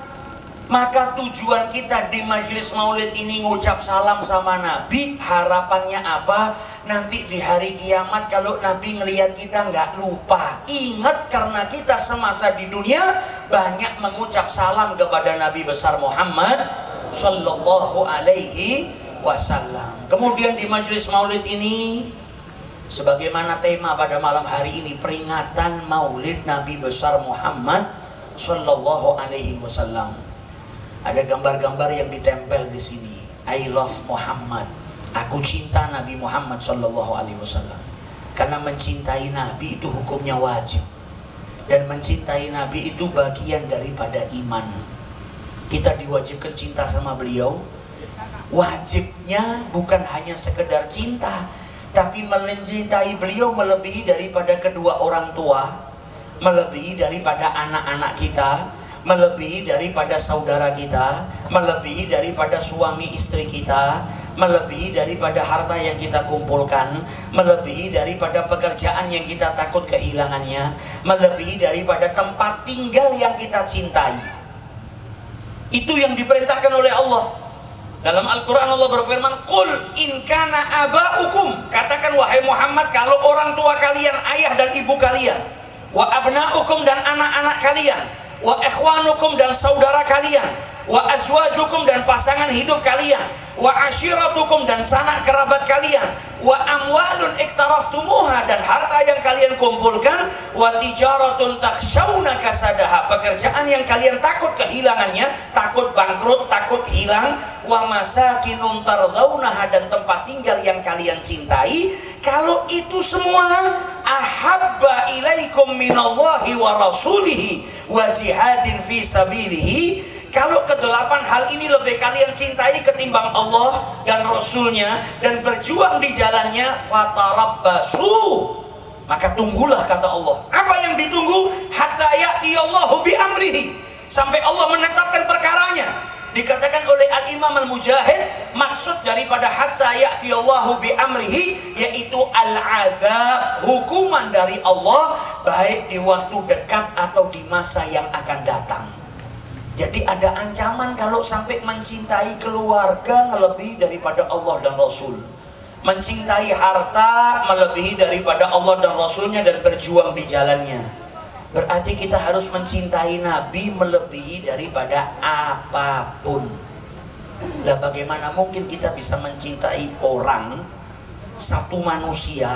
E: Maka tujuan kita di majelis maulid ini ngucap salam sama Nabi, harapannya apa? Nanti di hari kiamat kalau Nabi ngelihat kita nggak lupa, ingat karena kita semasa di dunia banyak mengucap salam kepada Nabi besar Muhammad Sallallahu Alaihi Wasallam. Kemudian di majelis maulid ini, sebagaimana tema pada malam hari ini, peringatan maulid Nabi besar Muhammad Sallallahu Alaihi Wasallam. Ada gambar-gambar yang ditempel di sini. I love Muhammad. Aku cinta Nabi Muhammad Sallallahu Alaihi Wasallam. Karena mencintai Nabi itu hukumnya wajib, dan mencintai Nabi itu bagian daripada iman. Kita diwajibkan cinta sama beliau. Wajibnya bukan hanya sekedar cinta, tapi mencintai beliau melebihi daripada kedua orang tua, melebihi daripada anak-anak kita, melebihi daripada saudara kita, melebihi daripada suami istri kita, melebihi daripada harta yang kita kumpulkan, melebihi daripada pekerjaan yang kita takut kehilangannya, melebihi daripada tempat tinggal yang kita cintai. Itu yang diperintahkan oleh Allah. Dalam Al-Quran Allah berfirman, Qul in kana aba'ukum, katakan wahai Muhammad, kalau orang tua kalian, ayah dan ibu kalian, wa abna'ukum dan anak-anak kalian, wa ikhwanukum dan saudara kalian, wa azwajukum dan pasangan hidup kalian, wa ashiratukum dan sanak kerabat kalian, wa amwalun iktaraftumuha dan harta yang kalian kumpulkan, wa tijaratun takhshawna kasadaha, pekerjaan yang kalian takut kehilangannya, takut bangkrut, takut hilang, wa masakinun tardawnaha dan tempat tinggal yang kalian cintai. Kalau itu semua ahabba ilaikum minallahi wa rasulihi wa jihadin fi sabilihi, kalau kedelapan hal ini lebih kalian cintai ketimbang Allah dan Rasulnya dan berjuang di jalannya, fatarabbasu, maka tunggulah kata Allah. Apa yang ditunggu? Hatta ya'tiyallahu bi amrihi, sampai Allah menetapkan perkaranya. Dikatakan oleh Al-Imam Al-Mujahid, maksud daripada hatta ya'tiyallahu bi amrihi yaitu al-azab, hukuman dari Allah baik di waktu dekat atau di masa yang akan datang. Jadi ada ancaman kalau sampai mencintai keluarga melebihi daripada Allah dan Rasul, mencintai harta melebihi daripada Allah dan Rasulnya dan berjuang di jalannya. Berarti kita harus mencintai Nabi melebihi daripada apapun. Lah bagaimana mungkin kita bisa mencintai orang, satu manusia,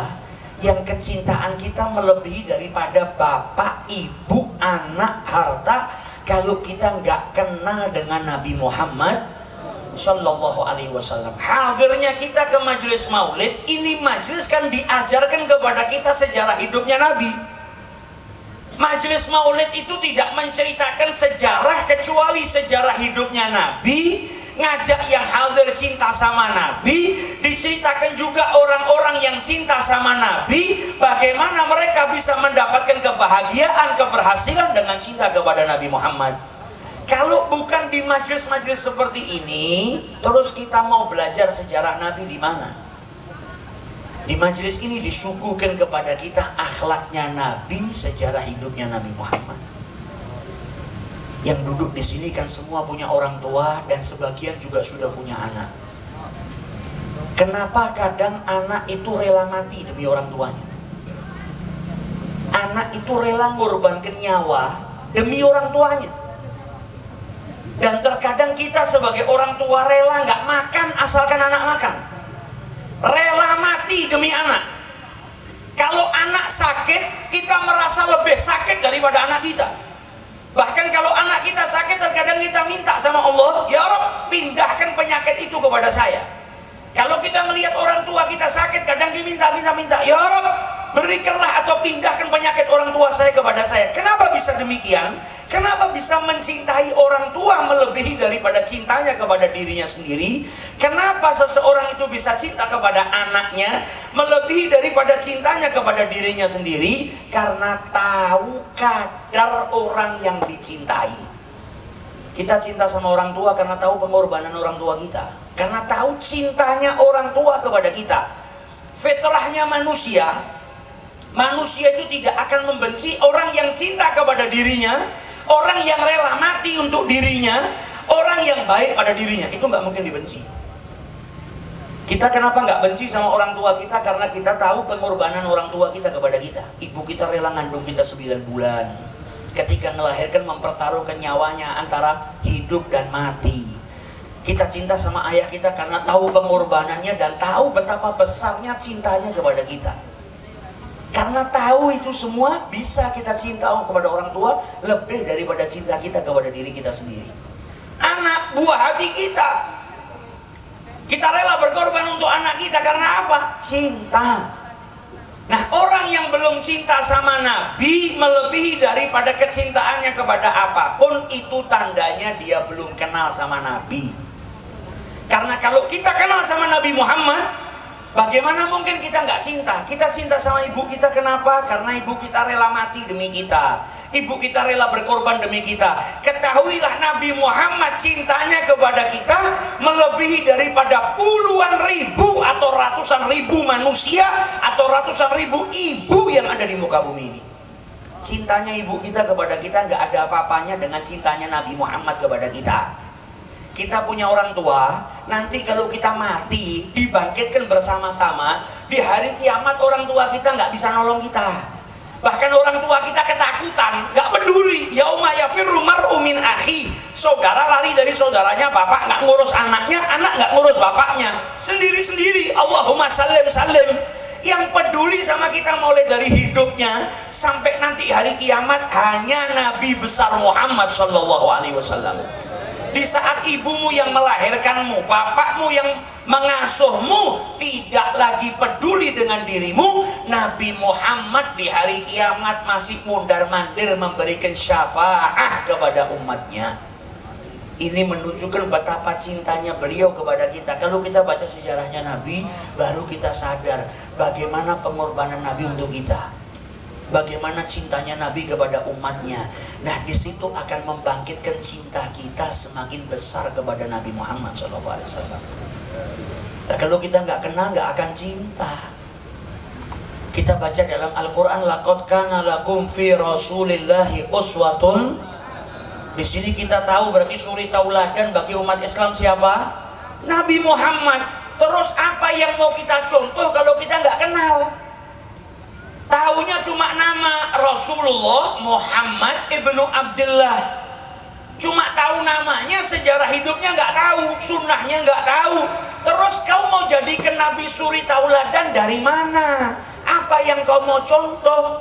E: yang kecintaan kita melebihi daripada bapak, ibu, anak, harta, kalau kita nggak kenal dengan Nabi Muhammad Sallallahu Alaihi Wasallam. Hadirnya kita ke majelis maulid, ini majelis kan diajarkan kepada kita sejarah hidupnya Nabi. Majelis maulid itu tidak menceritakan sejarah kecuali sejarah hidupnya Nabi, ngajak yang hadir cinta sama Nabi, diceritakan juga orang-orang yang cinta sama Nabi, bagaimana mereka bisa mendapatkan kebahagiaan, keberhasilan dengan cinta kepada Nabi Muhammad. Kalau bukan di majelis-majelis seperti ini, terus kita mau belajar sejarah Nabi di mana? Di majelis ini disuguhkan kepada kita akhlaknya Nabi, sejarah hidupnya Nabi Muhammad. Yang duduk di sini kan semua punya orang tua dan sebagian juga sudah punya anak. Kenapa kadang anak itu rela mati demi orang tuanya? Anak itu rela ngorbankan nyawa demi orang tuanya. Dan terkadang kita sebagai orang tua rela nggak makan asalkan anak makan. Rela mati demi anak. Kalau anak sakit, kita merasa lebih sakit daripada anak kita. Bahkan kalau anak kita sakit, terkadang kita minta sama Allah, ya Rabb, pindahkan penyakit itu kepada saya. Kalau kita melihat orang tua kita sakit, kadang kita minta, ya Rabb, berikanlah atau pindahkan penyakit orang tua saya kepada saya. Kenapa bisa demikian? Kenapa bisa mencintai orang tua melebihi daripada cintanya kepada dirinya sendiri? Kenapa seseorang itu bisa cinta kepada anaknya melebihi daripada cintanya kepada dirinya sendiri? Karena tahu kadar orang yang dicintai. Kita cinta sama orang tua karena tahu pengorbanan orang tua kita, karena tahu cintanya orang tua kepada kita. Fitrahnya manusia itu tidak akan membenci orang yang cinta kepada dirinya, orang yang rela mati untuk dirinya, orang yang baik pada dirinya, itu nggak mungkin dibenci. Kita kenapa nggak benci sama orang tua kita? Karena kita tahu pengorbanan orang tua kita kepada kita. Ibu kita rela ngandung kita 9 bulan. Ketika melahirkan mempertaruhkan nyawanya antara hidup dan mati. Kita cinta sama ayah kita karena tahu pengorbanannya dan tahu betapa besarnya cintanya kepada kita. Karena tahu itu semua, bisa kita cinta kepada orang tua lebih daripada cinta kita kepada diri kita sendiri. Anak buah hati kita, kita rela berkorban untuk anak kita karena apa? Cinta. Nah, orang yang belum cinta sama Nabi melebihi daripada kecintaannya kepada apapun, itu tandanya dia belum kenal sama Nabi. Karena kalau kita kenal sama Nabi Muhammad, bagaimana mungkin kita nggak cinta? Kita cinta sama ibu kita, kenapa? Karena ibu kita rela mati demi kita. Ibu kita rela berkorban demi kita. Ketahuilah Nabi Muhammad cintanya kepada kita melebihi daripada puluhan ribu atau ratusan ribu manusia atau ratusan ribu ibu yang ada di muka bumi ini. Cintanya ibu kita kepada kita nggak ada apa-apanya dengan cintanya Nabi Muhammad kepada kita. Kita punya orang tua, nanti kalau kita mati dibangkitkan bersama-sama, di hari kiamat orang tua kita nggak bisa nolong kita. Bahkan orang tua kita ketakutan, nggak peduli. Yauma yafirru mar'u min akhi. Saudara lari dari saudaranya, bapak nggak ngurus anaknya, anak nggak ngurus bapaknya, sendiri-sendiri. Allahumma sallim sallim. Yang peduli sama kita mulai dari hidupnya sampai nanti hari kiamat hanya Nabi besar Muhammad sallallahu alaihi wasallam. Di saat ibumu yang melahirkanmu, bapakmu yang mengasuhmu tidak lagi peduli dengan dirimu, Nabi Muhammad di hari kiamat masih mundar-mandir memberikan syafaat kepada umatnya. Ini menunjukkan betapa cintanya beliau kepada kita. Kalau kita baca sejarahnya Nabi, baru kita sadar bagaimana pengorbanan Nabi untuk kita. Bagaimana cintanya Nabi kepada umatnya. Nah, di situ akan membangkitkan cinta kita semakin besar kepada Nabi Muhammad SAW. Nah, kalau kita nggak kenal, nggak akan cinta. Kita baca dalam Al-Quran, laqad kana lakum fi rasulillahi uswatun. Di sini kita tahu berarti suri tauladan bagi umat Islam siapa? Nabi Muhammad. Terus apa yang mau kita contoh kalau kita nggak kenal? Tahunya cuma nama Rasulullah Muhammad ibnu Abdullah. Cuma tahu namanya, sejarah hidupnya nggak tahu, sunnahnya nggak tahu. Terus kau mau jadikan Nabi suri tauladan dari mana? Apa yang kau mau contoh?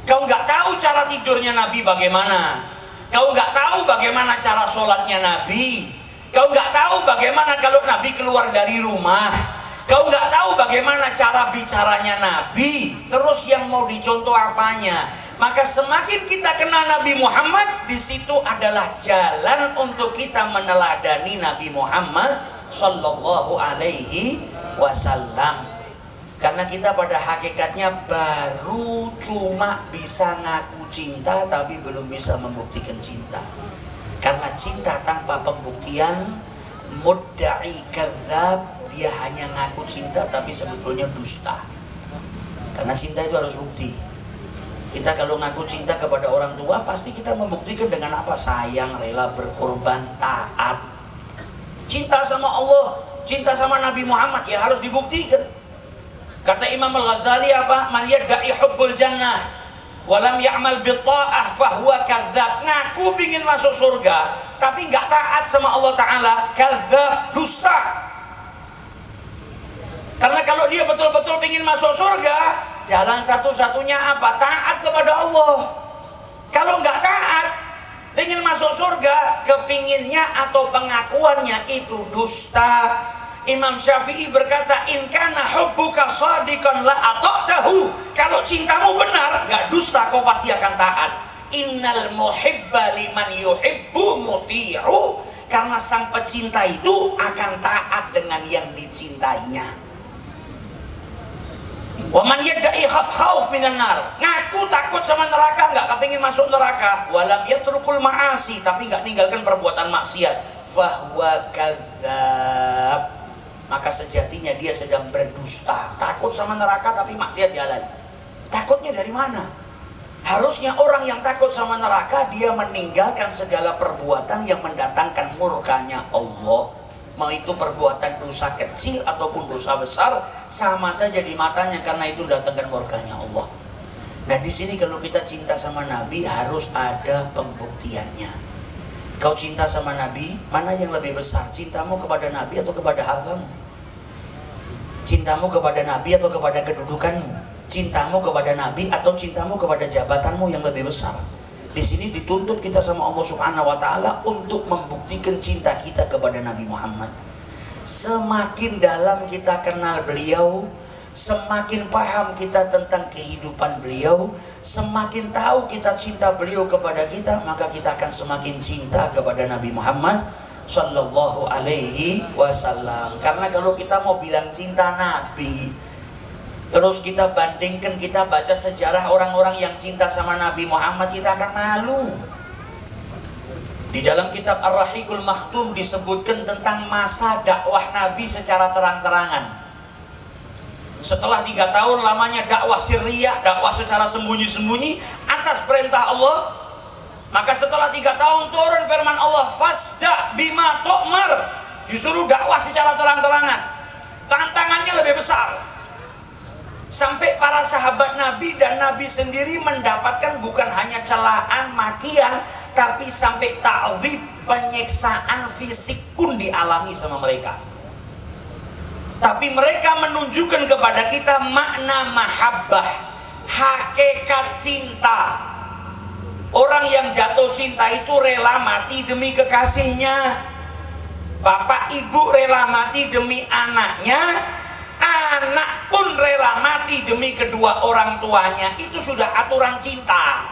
E: Kau nggak tahu cara tidurnya Nabi bagaimana. Kau nggak tahu bagaimana cara sholatnya Nabi. Kau nggak tahu bagaimana kalau Nabi keluar dari rumah. Kau nggak tahu bagaimana cara bicaranya Nabi. Terus yang mau dicontoh apanya? Maka semakin kita kenal Nabi Muhammad, di situ adalah jalan untuk kita meneladani Nabi Muhammad sallallahu alaihi wasallam. Karena kita pada hakikatnya baru cuma bisa ngaku cinta tapi belum bisa membuktikan cinta. Karena cinta tanpa pembuktian, mudda'i kadzab, dia hanya ngaku cinta tapi sebetulnya dusta. Karena cinta itu harus bukti. Kita kalau ngaku cinta kepada orang tua, pasti kita membuktikan dengan apa? Sayang, rela berkorban, taat. Cinta sama Allah, cinta sama Nabi Muhammad, ya harus dibuktikan. Kata Imam Al-Ghazali apa? Man yadda'i hubbul jannah walam ya'mal bitta'ah fahuwa kadzab. Ngaku ingin masuk surga tapi nggak taat sama Allah Ta'ala, kadzab, dusta. Karena kalau dia betul-betul ingin masuk surga, jalan satu-satunya apa? Taat kepada Allah. Kalau nggak taat, ingin masuk surga, kepinginnya atau pengakuannya itu dusta. Imam Syafi'i berkata, in kana hubbuka shadiqan la ata'tahu. Kalau cintamu benar, nggak dusta, kau pasti akan taat. Innal muhibba liman yuhibbu muti'u. Karena sang pecinta itu akan taat dengan yang dicintainya. Wa man yadda'i khauf minan nar. Ngaku takut sama neraka, nggak kepingin masuk neraka. Walam yatrukul ma'asi, tapi nggak ninggalkan perbuatan maksiat. Fahuwa kadzab. Maka sejatinya dia sedang berdusta. Takut sama neraka tapi maksiat jalan. Takutnya dari mana? Harusnya orang yang takut sama neraka, dia meninggalkan segala perbuatan yang mendatangkan murkanya Allah. Mau itu perbuatan dosa kecil ataupun dosa besar, sama saja di matanya, karena itu datangkan murkanya Allah. Nah di sini kalau kita cinta sama Nabi harus ada pembuktiannya. Kau cinta sama Nabi, mana yang lebih besar? Cintamu kepada Nabi atau kepada hartamu? Cintamu kepada Nabi atau kepada kedudukanmu? Cintamu kepada Nabi atau cintamu kepada jabatanmu yang lebih besar? Di sini dituntut kita sama Allah Subhanahu wa taala untuk membuktikan cinta kita kepada Nabi Muhammad. Semakin dalam kita kenal beliau, semakin paham kita tentang kehidupan beliau, semakin tahu kita cinta beliau kepada kita, maka kita akan semakin cinta kepada Nabi Muhammad sallallahu alaihi wasallam. Karena kalau kita mau bilang cinta Nabi, terus kita bandingkan, kita baca sejarah orang-orang yang cinta sama Nabi Muhammad, kita akan malu. Di dalam kitab Ar-Rahiqul Makhtum disebutkan tentang masa dakwah Nabi secara terang-terangan. Setelah 3 tahun lamanya dakwah sirriyah, dakwah secara sembunyi-sembunyi atas perintah Allah, maka setelah 3 tahun turun firman Allah, fasda bima tu'mar, disuruh dakwah secara terang-terangan. Tantangannya lebih besar. Sampai para sahabat Nabi dan Nabi sendiri mendapatkan bukan hanya celaan, makian, tapi sampai ta'dzib, penyiksaan fisik pun dialami sama mereka. Tapi mereka menunjukkan kepada kita makna mahabbah, hakikat cinta. Orang yang jatuh cinta itu rela mati demi kekasihnya. Bapak ibu rela mati demi anaknya, anak pun rela mati demi kedua orang tuanya. Itu sudah aturan cinta.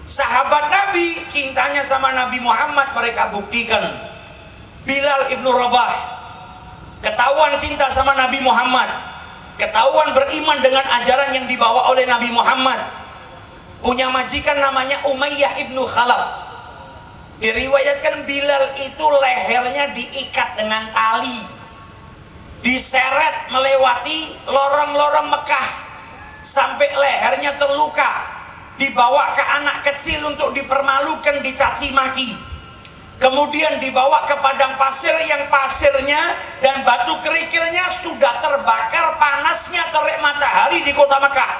E: Sahabat Nabi cintanya sama Nabi Muhammad mereka buktikan. Bilal ibnu Rabah ketahuan cinta sama Nabi Muhammad, ketahuan beriman dengan ajaran yang dibawa oleh Nabi Muhammad. Punya majikan namanya Umayyah ibnu Khalaf. Diriwayatkan Bilal itu lehernya diikat dengan tali, diseret melewati lorong-lorong Mekah sampai lehernya terluka, dibawa ke anak kecil untuk dipermalukan, dicaci maki. Kemudian dibawa ke padang pasir yang pasirnya dan batu kerikilnya sudah terbakar panasnya terik matahari di kota Mekah.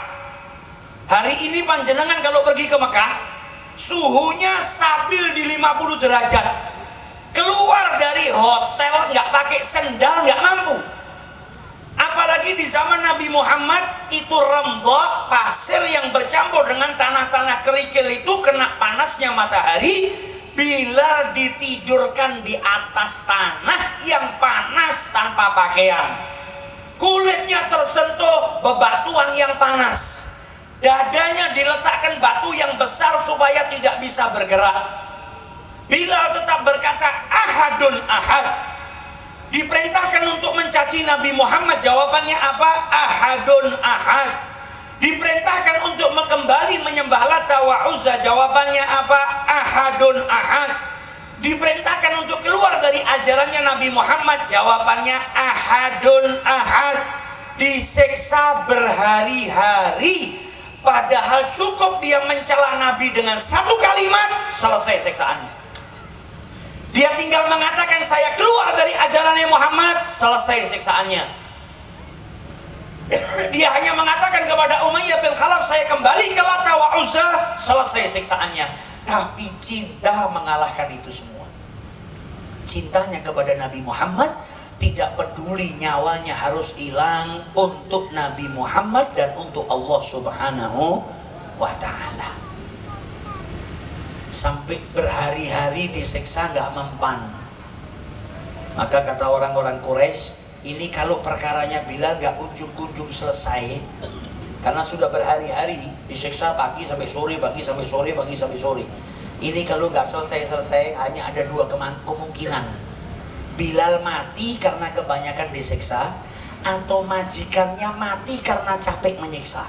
E: Hari ini panjenengan kalau pergi ke Mekah, suhunya stabil di 50 derajat. Keluar dari hotel nggak pakai sendal nggak mampu. Apalagi di zaman Nabi Muhammad itu remdha, pasir yang bercampur dengan tanah-tanah kerikil itu kena panasnya matahari. Bilal ditidurkan di atas tanah yang panas tanpa pakaian. Kulitnya tersentuh bebatuan yang panas. Dadanya diletakkan batu yang besar supaya tidak bisa bergerak. Bilal tetap berkata ahadun ahad. Diperintahkan untuk mencaci Nabi Muhammad, jawabannya apa? Ahadun ahad. Diperintahkan untuk kembali menyembah Lata wa Uzza, jawabannya apa? Ahadun ahad. Diperintahkan untuk keluar dari ajarannya Nabi Muhammad, jawabannya ahadun ahad. Disiksa berhari-hari, padahal cukup dia mencela Nabi dengan satu kalimat, selesai siksaannya. Dia tinggal mengatakan saya keluar dari ajarannya Muhammad, selesai siksaannya. Dia hanya mengatakan kepada Umayyah bin Khalaf saya kembali ke Lata wa Uzza, selesai siksaannya. Tapi cinta mengalahkan itu semua. Cintanya kepada Nabi Muhammad, tidak peduli nyawanya harus hilang untuk Nabi Muhammad dan untuk Allah Subhanahu wa ta'ala. Sampai berhari-hari disiksa nggak mempan. Maka kata orang-orang Quraisy, ini kalau perkaranya Bilal nggak kunjung-kunjung selesai, karena sudah berhari-hari disiksa pagi sampai sore, pagi sampai sore, pagi sampai sore. Ini kalau nggak selesai-selesai, hanya ada dua kemungkinan. Bilal mati karena kebanyakan disiksa, atau majikannya mati karena capek menyiksa.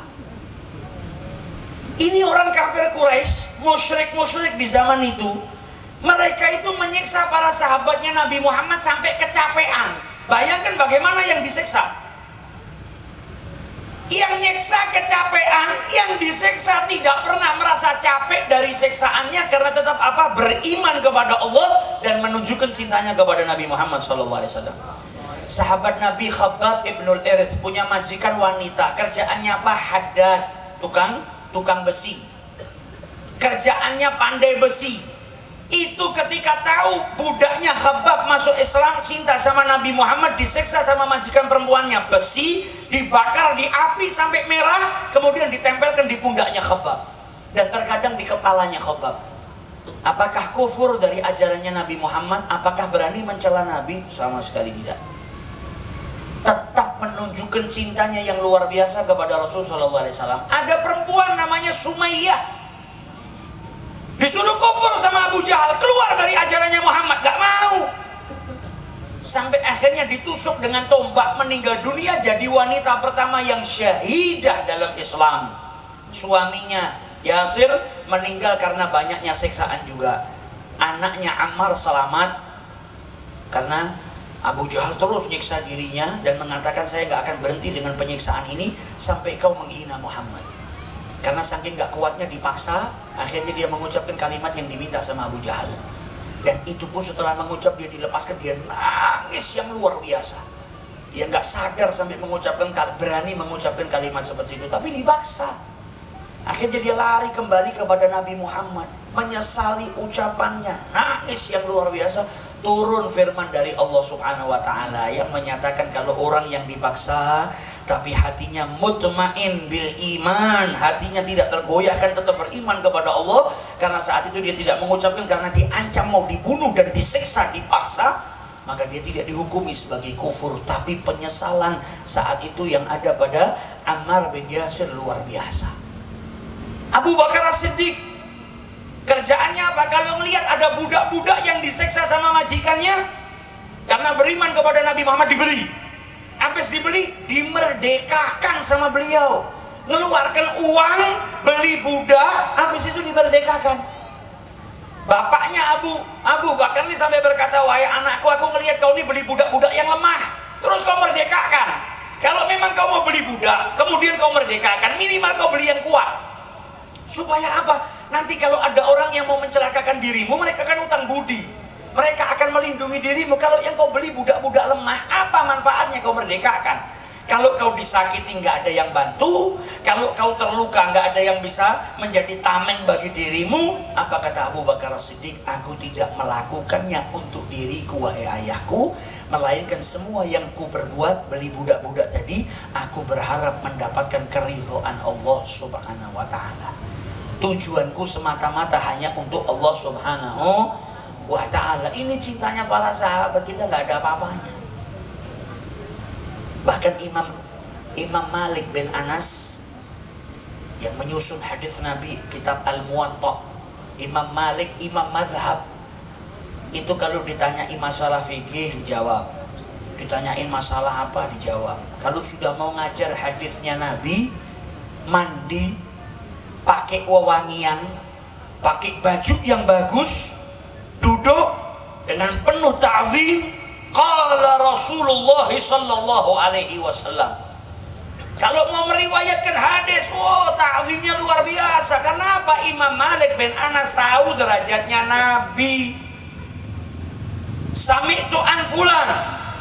E: Ini orang kafir Quraisy, musyrik-musyrik di zaman itu, mereka itu menyiksa para sahabatnya Nabi Muhammad sampai kecapean. Bayangkan bagaimana yang disiksa. Yang nyiksa kecapean, yang disiksa tidak pernah merasa capek dari siksaannya karena tetap apa? Beriman kepada Allah dan menunjukkan cintanya kepada Nabi Muhammad SAW. Sahabat Nabi Khabbab ibnul Arith punya majikan wanita, kerjaannya apa? Haddad, tukang besi. Kerjaannya pandai besi. Itu ketika tahu budaknya Khabbab masuk Islam, cinta sama Nabi Muhammad, disiksa sama majikan perempuannya. Besi dibakar di api sampai merah, kemudian ditempelkan di pundaknya Khabbab, dan terkadang di kepalanya Khabbab. Apakah kufur dari ajarannya Nabi Muhammad? Apakah berani mencela Nabi? Sama sekali tidak. Tetap menunjukkan cintanya yang luar biasa kepada Rasulullah SAW. Ada perempuan namanya Sumayyah, disuruh kufur sama Abu Jahal, keluar dari ajarannya Muhammad, gak mau. Sampai akhirnya ditusuk dengan tombak, meninggal dunia, jadi wanita pertama yang syahidah dalam Islam. Suaminya Yasir meninggal karena banyaknya siksaan juga. Anaknya Ammar selamat karena Abu Jahal terus nyiksa dirinya dan mengatakan saya gak akan berhenti dengan penyiksaan ini sampai kau menghina Muhammad. Karena saking gak kuatnya dipaksa, akhirnya dia mengucapkan kalimat yang diminta sama Abu Jahal. Dan itu pun setelah mengucap, dia dilepaskan, dia nangis yang luar biasa. Dia gak sadar sampai berani mengucapkan kalimat seperti itu, tapi dipaksa. Akhirnya dia lari kembali kepada Nabi Muhammad, menyesali ucapannya, nangis yang luar biasa. Turun firman dari Allah Subhanahu wa ta'ala yang menyatakan kalau orang yang dipaksa tapi hatinya mutmain bil iman, hatinya tidak tergoyahkan, tetap beriman kepada Allah, karena saat itu dia tidak mengucapkan karena diancam mau dibunuh dan disiksa, dipaksa, maka dia tidak dihukumi sebagai kufur, tapi penyesalan saat itu yang ada pada Ammar bin Yasir luar biasa. Abu Bakar As-Siddiq kerjaannya apa? Kalau melihat ada budak-budak yang disiksa sama majikannya karena beriman kepada Nabi Muhammad, dibeli. Habis dibeli, dimerdekakan sama beliau. Ngeluarkan uang, beli budak, habis itu dimerdekakan. Bapaknya Abu Bakar ini sampai berkata, wahai anakku, aku melihat kau ini beli budak-budak yang lemah, terus kau merdekakan. Kalau memang kau mau beli budak, kemudian kau merdekakan, minimal kau beli yang kuat. Supaya apa? Nanti kalau ada orang yang mau mencelakakan dirimu, mereka kan utang budi, mereka akan melindungi dirimu. Kalau yang kau beli budak-budak lemah, apa manfaatnya kau merdekakan? Kalau kau disakiti nggak ada yang bantu, kalau kau terluka nggak ada yang bisa menjadi tameng bagi dirimu. Apa kata Abu Bakar As-Siddiq? Aku tidak melakukannya untuk diriku wahai ayahku, melainkan semua yang ku perbuat, beli budak-budak tadi, aku berharap mendapatkan keridhaan Allah Subhanahu wa ta'ala. Tujuanku semata-mata hanya untuk Allah Subhanahu wa ta'ala. Ini cintanya para sahabat, kita nggak ada apa-apanya. Bahkan Imam Malik bin Anas yang menyusun hadis Nabi, kitab Al-Muwatta, Imam Malik, Imam Mazhab. Itu kalau ditanyai masalah fikih dijawab, ditanyain masalah apa dijawab. Kalau sudah mau ngajar hadisnya Nabi, mandi, pakai wewangian, pakai baju yang bagus, duduk dengan penuh ta'zim. Qala Rasulullah sallallahu alaihi wasallam. Kalau mau meriwayatkan hadis, ta'zimnya luar biasa. Kenapa? Imam Malik bin Anas tahu derajatnya Nabi. Sami'tu an fulan,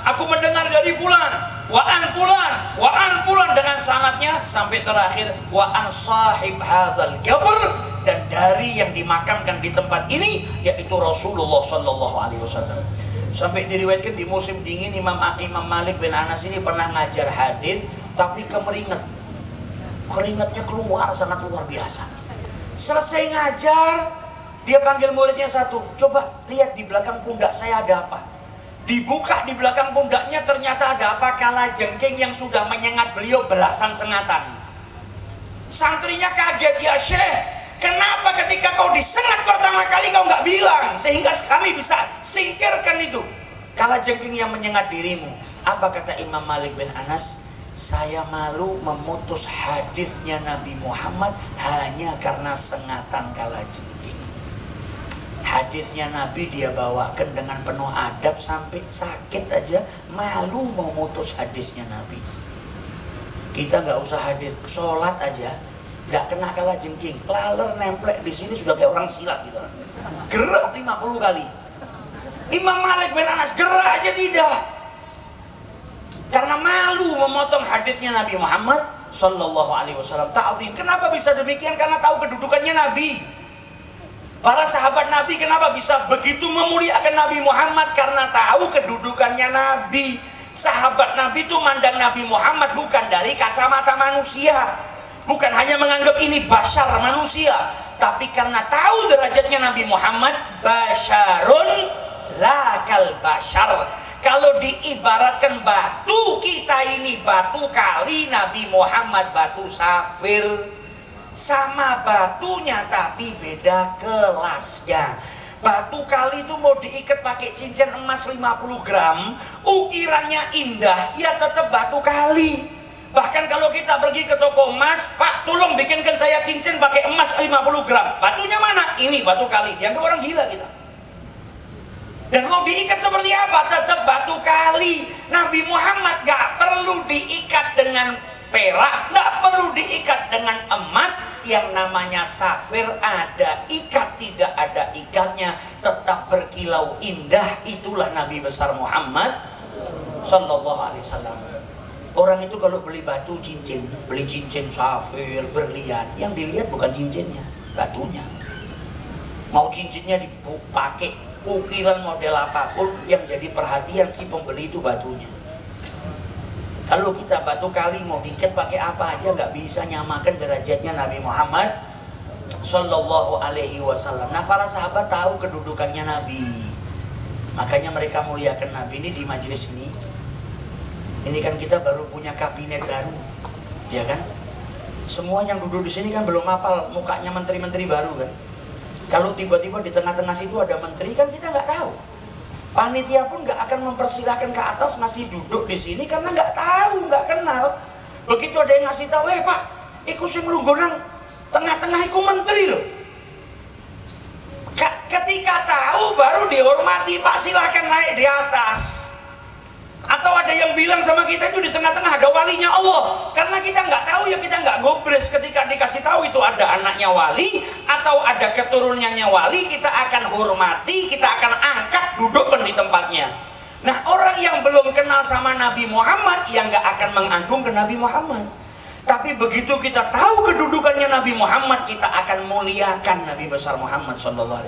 E: aku mendengar dari fulan, wa an fulan, wa an fulan, dengan sanadnya sampai terakhir wa an sahib hadzal qabr, dan dari yang dimakamkan di tempat ini yaitu Rasulullah sallallahu alaihi wasallam. Sampai diriwayatkan di musim dingin Imam Malik bin Anas ini pernah ngajar hadis tapi keringatnya keluar sangat luar biasa. Selesai ngajar, dia panggil muridnya satu, coba lihat di belakang pundak saya ada apa. Dibuka di belakang pundaknya, ternyata ada apa? Kalajengking yang sudah menyengat beliau belasan sengatan. Santrinya kaget, ya Syekh, kenapa ketika kau disengat pertama kali kau nggak bilang, sehingga kami bisa singkirkan itu kalajengking yang menyengat dirimu? Apa kata Imam Malik bin Anas? Saya malu memutus hadisnya Nabi Muhammad hanya karena sengatan kalajengking. Hadisnya Nabi dia bawakan dengan penuh adab, sampai sakit aja malu memutus hadisnya Nabi. Kita nggak usah hadis, sholat aja nggak kena kalajengking, laler nemplek di sini sudah kayak orang silat gitu, gerak 50 kali. Imam Malik bin Anas gerak aja tidak, karena malu memotong hadisnya Nabi Muhammad sallallahu alaihi wasallam. Ta'zim. Kenapa bisa demikian? Karena tahu kedudukannya Nabi. Para sahabat Nabi kenapa bisa begitu memuliakan Nabi Muhammad? Karena tahu kedudukannya Nabi. Sahabat Nabi itu mandang Nabi Muhammad bukan dari kacamata manusia, bukan hanya menganggap ini bashar manusia, tapi karena tahu derajatnya Nabi Muhammad, basyarun lakal bashar. Kalau diibaratkan batu, kita ini batu kali, Nabi Muhammad batu safir. Sama batunya tapi beda kelasnya. Batu kali itu mau diikat pakai cincin emas 50 gram, ukirannya indah, ya tetap batu kali. Bahkan kalau kita pergi ke toko emas, Pak tolong bikinkan saya cincin pakai emas 50 gram. Batunya mana? Ini batu kali. Dianggap orang gila kita. Dan mau diikat seperti apa? Tetap batu kali. Nabi Muhammad gak perlu diikat dengan perak, gak perlu diikat dengan emas. Yang namanya safir ada ikat, tidak ada ikatnya, tetap berkilau indah. Itulah Nabi besar Muhammad sallallahu alaihi wasallam. Orang itu kalau beli batu cincin, beli cincin safir, berlian, yang dilihat bukan cincinnya, batunya. Mau cincinnya dipakai ukiran model apapun, yang jadi perhatian si pembeli itu batunya. Kalau kita batu kali mau diikat pakai apa aja nggak bisa nyamakan derajatnya Nabi Muhammad sallallahu alaihi wasallam. Nah, para sahabat tahu kedudukannya Nabi, makanya mereka muliakan Nabi. Ini di majelis ini kan kita baru punya kabinet baru, ya kan? Semua yang duduk di sini kan belum hafal mukanya menteri-menteri baru kan? Kalau tiba-tiba di tengah-tengah situ ada menteri, kan kita nggak tahu. Panitia pun nggak akan mempersilahkan ke atas ngasih duduk di sini karena nggak tahu, nggak kenal. Begitu ada yang ngasih tahu, Pak, iku sing lunggunan tengah-tengah iku menteri loh. Ketika tahu baru dihormati, Pak silahkan naik di atas. Atau ada yang bilang sama kita itu di tengah-tengah ada walinya Allah. Karena kita nggak tahu ya kita nggak gobres. Ketika dikasih tahu itu ada anaknya wali atau ada keturunannya wali, kita akan hormati, kita akan angkat, dudukkan di tempatnya. Nah, orang yang belum kenal sama Nabi Muhammad yang nggak akan mengagungkan Nabi Muhammad. Tapi begitu kita tahu kedudukannya Nabi Muhammad, kita akan muliakan Nabi besar Muhammad SAW.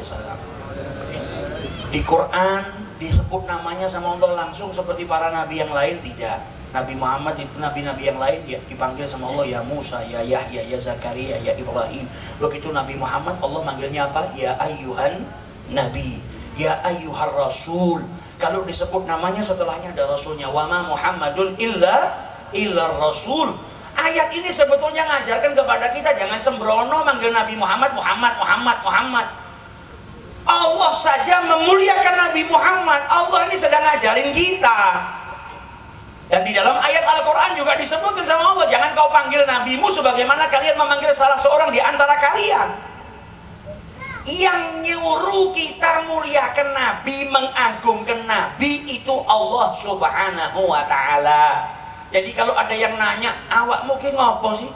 E: Di Quran disebut namanya sama Allah langsung seperti para nabi yang lain? Tidak. Nabi Muhammad itu nabi-nabi yang lain ya, dipanggil sama Allah ya Musa, ya Yahya, ya Zakaria, ya Ibrahim. Begitu Nabi Muhammad Allah manggilnya apa? Ya ayyuhan nabi, ya ayyuhar rasul. Kalau disebut namanya setelahnya ada rasulnya. Wa ma Muhammadun illa rasul. Ayat ini sebetulnya ngajarkan kepada kita jangan sembrono manggil Nabi Muhammad. Allah saja memuliakan Nabi Muhammad. Allah ini sedang ngajarin kita. Dan di dalam ayat Al-Quran juga disebutkan sama Allah, jangan kau panggil nabimu sebagaimana kalian memanggil salah seorang di antara kalian. Yang nyuruh kita muliakan Nabi, mengagungkan Nabi, itu Allah Subhanahu wa ta'ala. Jadi kalau ada yang nanya, awakmu ki ngopo sih?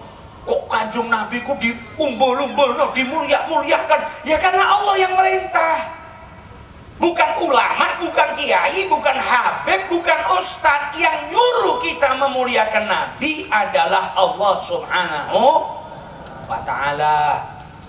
E: Kok kanjung Nabi ku diumbul-umbul, dimuliakan? Ya karena Allah yang merintah. Bukan ulama, bukan kiai, bukan habib, bukan ustadz. Yang nyuruh kita memuliakan Nabi adalah Allah Subhanahu wa ta'ala.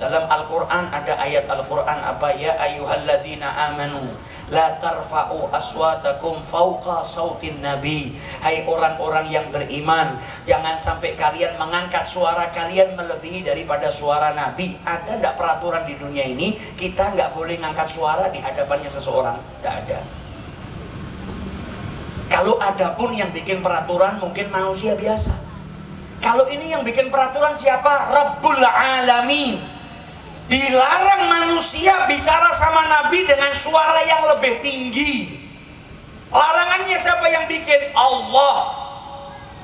E: Dalam Al-Quran ada ayat Al-Quran apa? Ya ayyuhalladzina amanu la tarfa'u aswatakum fawqa sautin nabi. Hai orang-orang yang beriman, jangan sampai kalian mengangkat suara kalian melebihi daripada suara Nabi. Ada enggak peraturan di dunia ini kita enggak boleh ngangkat suara di hadapannya seseorang? Enggak ada. Kalau ada pun yang bikin peraturan mungkin manusia biasa. Kalau ini yang bikin peraturan siapa? Rabbul Alamin. Dilarang manusia bicara sama Nabi dengan suara yang lebih tinggi. Larangannya siapa yang bikin? Allah.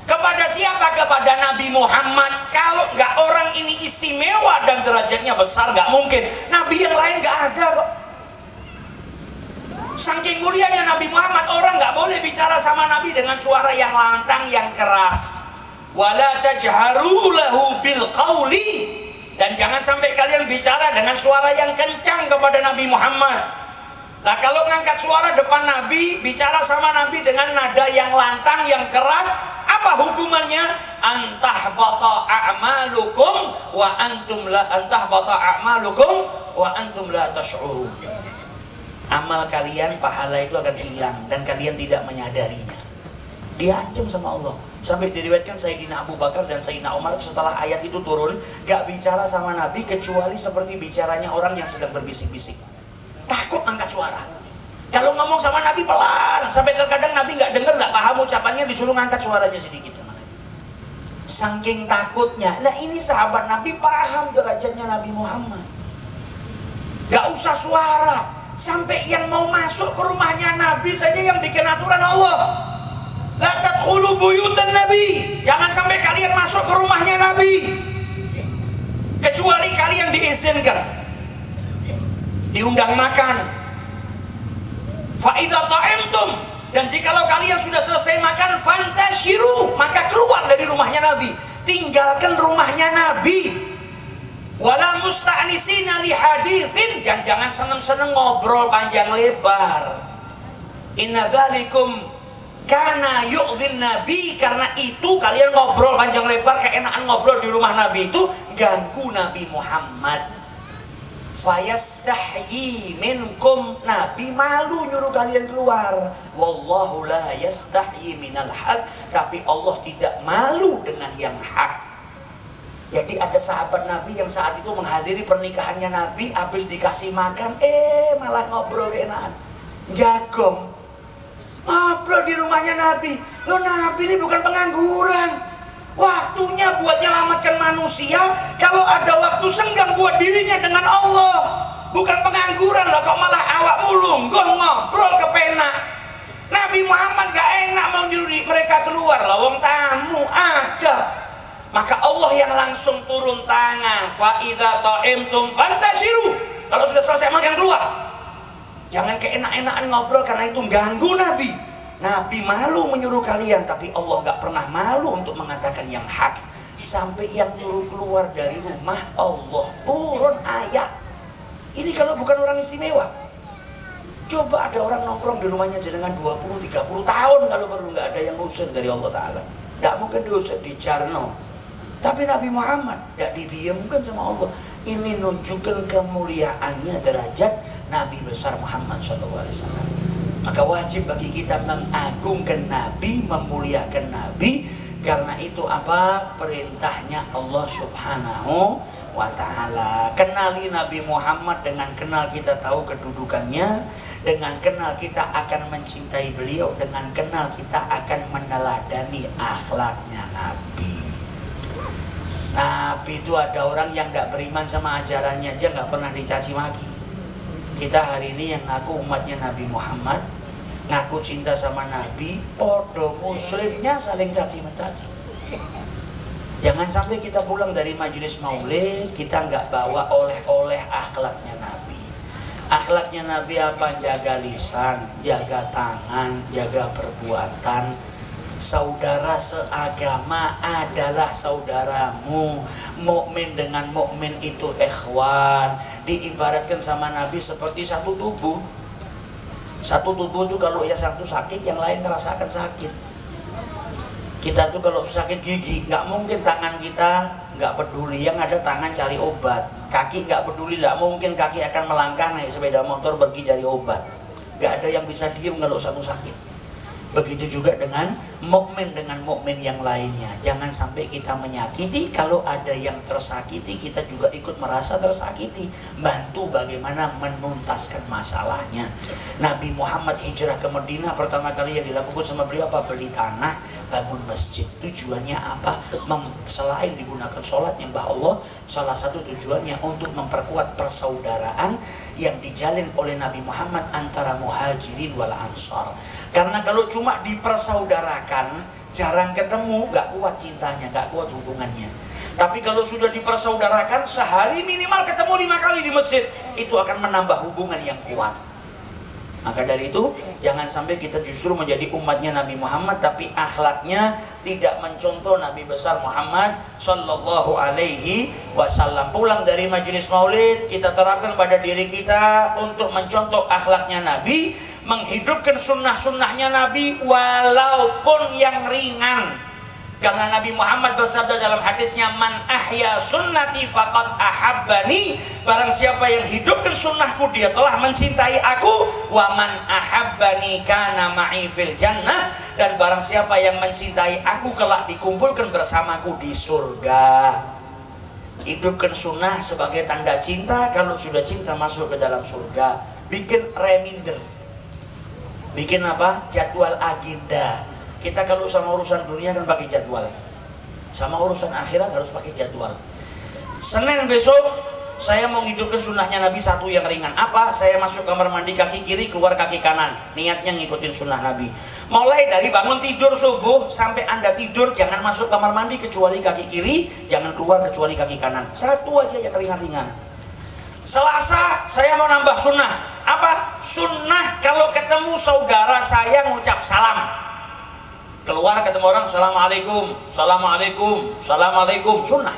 E: Kepada siapa? Kepada Nabi Muhammad. Kalau nggak orang ini istimewa dan derajatnya besar, nggak mungkin. Nabi yang lain nggak ada kok. Saking mulianya Nabi Muhammad, orang nggak boleh bicara sama Nabi dengan suara yang lantang, yang keras. Wala tajharu lahu bil qawli. Dan jangan sampai kalian bicara dengan suara yang kencang kepada Nabi Muhammad. Nah kalau ngangkat suara depan Nabi, bicara sama Nabi dengan nada yang lantang, yang keras, apa hukumannya? Antahbata a'malukum wa antum la tash'urun. Amal kalian, pahala itu akan hilang dan kalian tidak menyadarinya. Diancam sama Allah. Sampai diriwayatkan Sayyidina Abu Bakar dan Sayyidina Umar setelah ayat itu turun gak bicara sama Nabi kecuali seperti bicaranya orang yang sedang berbisik-bisik. Takut angkat suara. Kalau ngomong sama Nabi pelan, sampai terkadang Nabi gak dengar, gak paham ucapannya, disuruh ngangkat suaranya sedikit sama Nabi. Saking takutnya. Nah ini sahabat Nabi paham derajatnya Nabi Muhammad. Gak usah suara. Sampai yang mau masuk ke rumahnya Nabi saja yang bikin aturan Allah. La tadkhulu buyutan Nabi. Jangan sampai kalian masuk ke rumahnya Nabi kecuali kalian diizinkan, diundang makan. Fa idza ta'imtum, dan jikalau kalian sudah selesai makan, fantashiru, maka keluar dari rumahnya Nabi, tinggalkan rumahnya Nabi. Wala musta'nisina li haditsin, dan jangan seneng-seneng ngobrol panjang lebar. Inna dzalikum karena yu'dzil Nabi, karena itu kalian ngobrol panjang lebar, keenakan ngobrol di rumah Nabi itu ganggu Nabi Muhammad. Fayastahyi minkum, Nabi malu nyuruh kalian keluar. Wallahu la yastahyi minal haq, tapi Allah tidak malu dengan yang hak. Jadi ada sahabat Nabi yang saat itu menghadiri pernikahannya Nabi, habis dikasih makan, malah ngobrol keenakan, jagong. Ngobrol di rumahnya Nabi. Loh, Nabi ini bukan pengangguran. Waktunya buat nyelamatkan manusia. Kalau ada waktu senggang buat dirinya dengan Allah. Bukan pengangguran loh, kok malah awak mulungguh ngobrol kepenak. Nabi Muhammad gak enak mau nyuruh mereka keluar. Lawang tamu ada. Maka Allah yang langsung turun tangan. Fa idza ta'imtum fantashiru. Kalau sudah selesai makan keluar. Jangan keenak-enakan ngobrol karena itu ganggu Nabi. Nabi malu menyuruh kalian, tapi Allah gak pernah malu untuk mengatakan yang hak. Sampai yang nyuruh keluar dari rumah Allah turun ayat. Ini kalau bukan orang istimewa. Coba ada orang nongkrong di rumahnya jenengan 20-30 tahun, kalau baru gak ada yang ngusir dari Allah Ta'ala. Gak mungkin diusir, dicarno. Tapi Nabi Muhammad gak didiamkan sama Allah. Ini nunjukkan kemuliaannya derajat Nabi besar Muhammad SAW. Maka wajib bagi kita mengagungkan Nabi, memuliakan Nabi. Karena itu apa? Perintahnya Allah Subhanahu wa ta'ala. Kenali Nabi Muhammad, dengan kenal kita tahu kedudukannya, dengan kenal kita akan mencintai beliau, dengan kenal kita akan meneladani akhlaknya Nabi. Nabi itu ada orang yang gak beriman sama ajarannya aja gak pernah dicaci maki. Kita hari ini yang ngaku umatnya Nabi Muhammad, ngaku cinta sama Nabi, podo muslimnya saling caci mencaci. Jangan sampai kita pulang dari majelis maulid kita nggak bawa oleh-oleh akhlaknya Nabi. Akhlaknya Nabi apa? Jaga lisan, jaga tangan, jaga perbuatan. Saudara seagama adalah saudaramu. Mukmin dengan mukmin itu ikhwan. Diibaratkan sama Nabi seperti satu tubuh. Satu tubuh itu kalau yang satu sakit, yang lain ngerasakan sakit. Kita tuh kalau sakit gigi, nggak mungkin tangan kita nggak peduli, yang ada tangan cari obat. Kaki nggak peduli, nggak mungkin kaki akan melangkah naik sepeda motor pergi cari obat. Nggak ada yang bisa diem kalau satu sakit. Begitu juga dengan mukmin yang lainnya. Jangan sampai kita menyakiti. Kalau ada yang tersakiti, kita juga ikut merasa tersakiti. Bantu bagaimana menuntaskan masalahnya. Nabi Muhammad hijrah ke Madinah, pertama kali yang dilakukan sama beliau apa? Beli tanah, bangun masjid. Tujuannya apa? Selain digunakan sholat nyembah Allah, salah satu tujuannya untuk memperkuat persaudaraan yang dijalin oleh Nabi Muhammad antara muhajirin wal ansar. Karena kalau cuma dipersaudarakan, jarang ketemu, gak kuat cintanya, gak kuat hubungannya. Tapi kalau sudah dipersaudarakan, sehari minimal ketemu 5 kali di masjid, itu akan menambah hubungan yang kuat. Maka dari itu, jangan sampai kita justru menjadi umatnya Nabi Muhammad, tapi akhlaknya tidak mencontoh Nabi besar Muhammad Sallallahu Alaihi Wasallam. Pulang dari majelis maulid, kita terapkan pada diri kita untuk mencontoh akhlaknya Nabi, menghidupkan sunnah-sunnahnya Nabi walaupun yang ringan. Karena Nabi Muhammad bersabda dalam hadisnya, man ahya sunnati faqad ahabbani. Barang siapa yang hidupkan sunnahku, dia telah mencintai aku. Wa man ahabbani kana ma'i fil jannah. Dan barang siapa yang mencintai aku, kelak dikumpulkan bersamaku di surga. Hidupkan sunnah sebagai tanda cinta. Kalau sudah cinta, masuk ke dalam surga. Bikin reminder. Bikin apa? Jadwal agenda. Kita kalau sama urusan dunia kan pakai jadwal, sama urusan akhirat harus pakai jadwal. Senin besok saya mau hidupkan sunnahnya Nabi, satu yang ringan. Apa? Saya masuk kamar mandi kaki kiri, keluar kaki kanan. Niatnya ngikutin sunnah Nabi. Mulai dari bangun tidur subuh sampai Anda tidur, jangan masuk kamar mandi kecuali kaki kiri, jangan keluar kecuali kaki kanan. Satu aja yang ringan-ringan. Selasa saya mau nambah sunnah. Apa? Sunnah kalau ketemu saudara saya ngucap salam. Keluar ketemu orang, assalamualaikum, assalamualaikum, assalamualaikum, sunnah.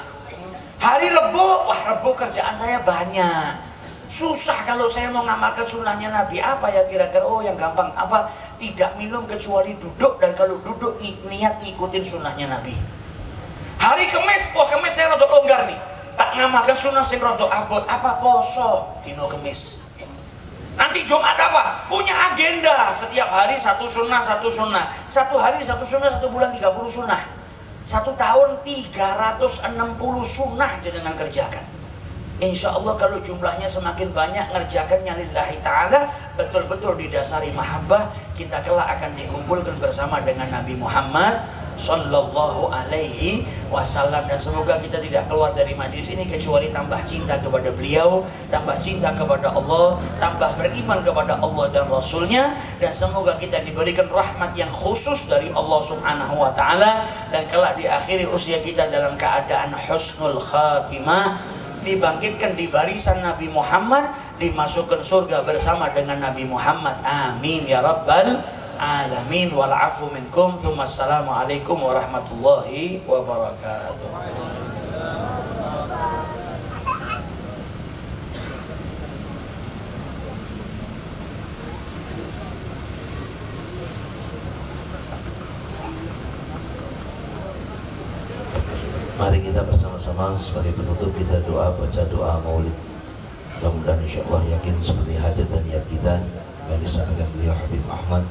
E: Hari Rebo, wah Rebo kerjaan saya banyak, susah kalau saya mau ngamalkan sunnahnya Nabi. Apa ya kira-kira? Oh yang gampang apa? Tidak minum kecuali duduk, dan kalau duduk niat ngikutin sunnahnya Nabi. Hari Kamis, wah Kamis saya rodok longgar nih, tak ngamalkan sunnah sing rodok abot. Apa? Poso dino Kamis. Nanti Jumat apa? Punya agenda. Setiap hari satu sunnah, satu sunnah. Satu hari satu sunnah, satu bulan 30 sunnah. Satu tahun 360 sunnah jenengan kerjakan. Insya Allah kalau jumlahnya semakin banyak, ngerjakannya lillahi ta'ala, betul-betul didasari mahabbah, kita kelak akan dikumpulkan bersama dengan Nabi Muhammad Sallallahu Alaihi Wasallam. Dan semoga kita tidak keluar dari majlis ini kecuali tambah cinta kepada beliau, tambah cinta kepada Allah, tambah beriman kepada Allah dan Rasulnya. Dan semoga kita diberikan rahmat yang khusus dari Allah Subhanahu Wa Ta'ala, dan kelak di akhir usia kita dalam keadaan husnul khatimah, dibangkitkan di barisan Nabi Muhammad, dimasukkan surga bersama dengan Nabi Muhammad. Amin ya rabbal alamin. Wal afu minkum. Tsumma assalamu alaikum warahmatullahi wabarakatuh.
A: Mari kita bersama-sama sebagai penutup kita doa, baca doa maulid. Mudah-mudahan insyaallah yakin seperti hajat dan niat kita yang disampaikan beliau Habib Ahmad,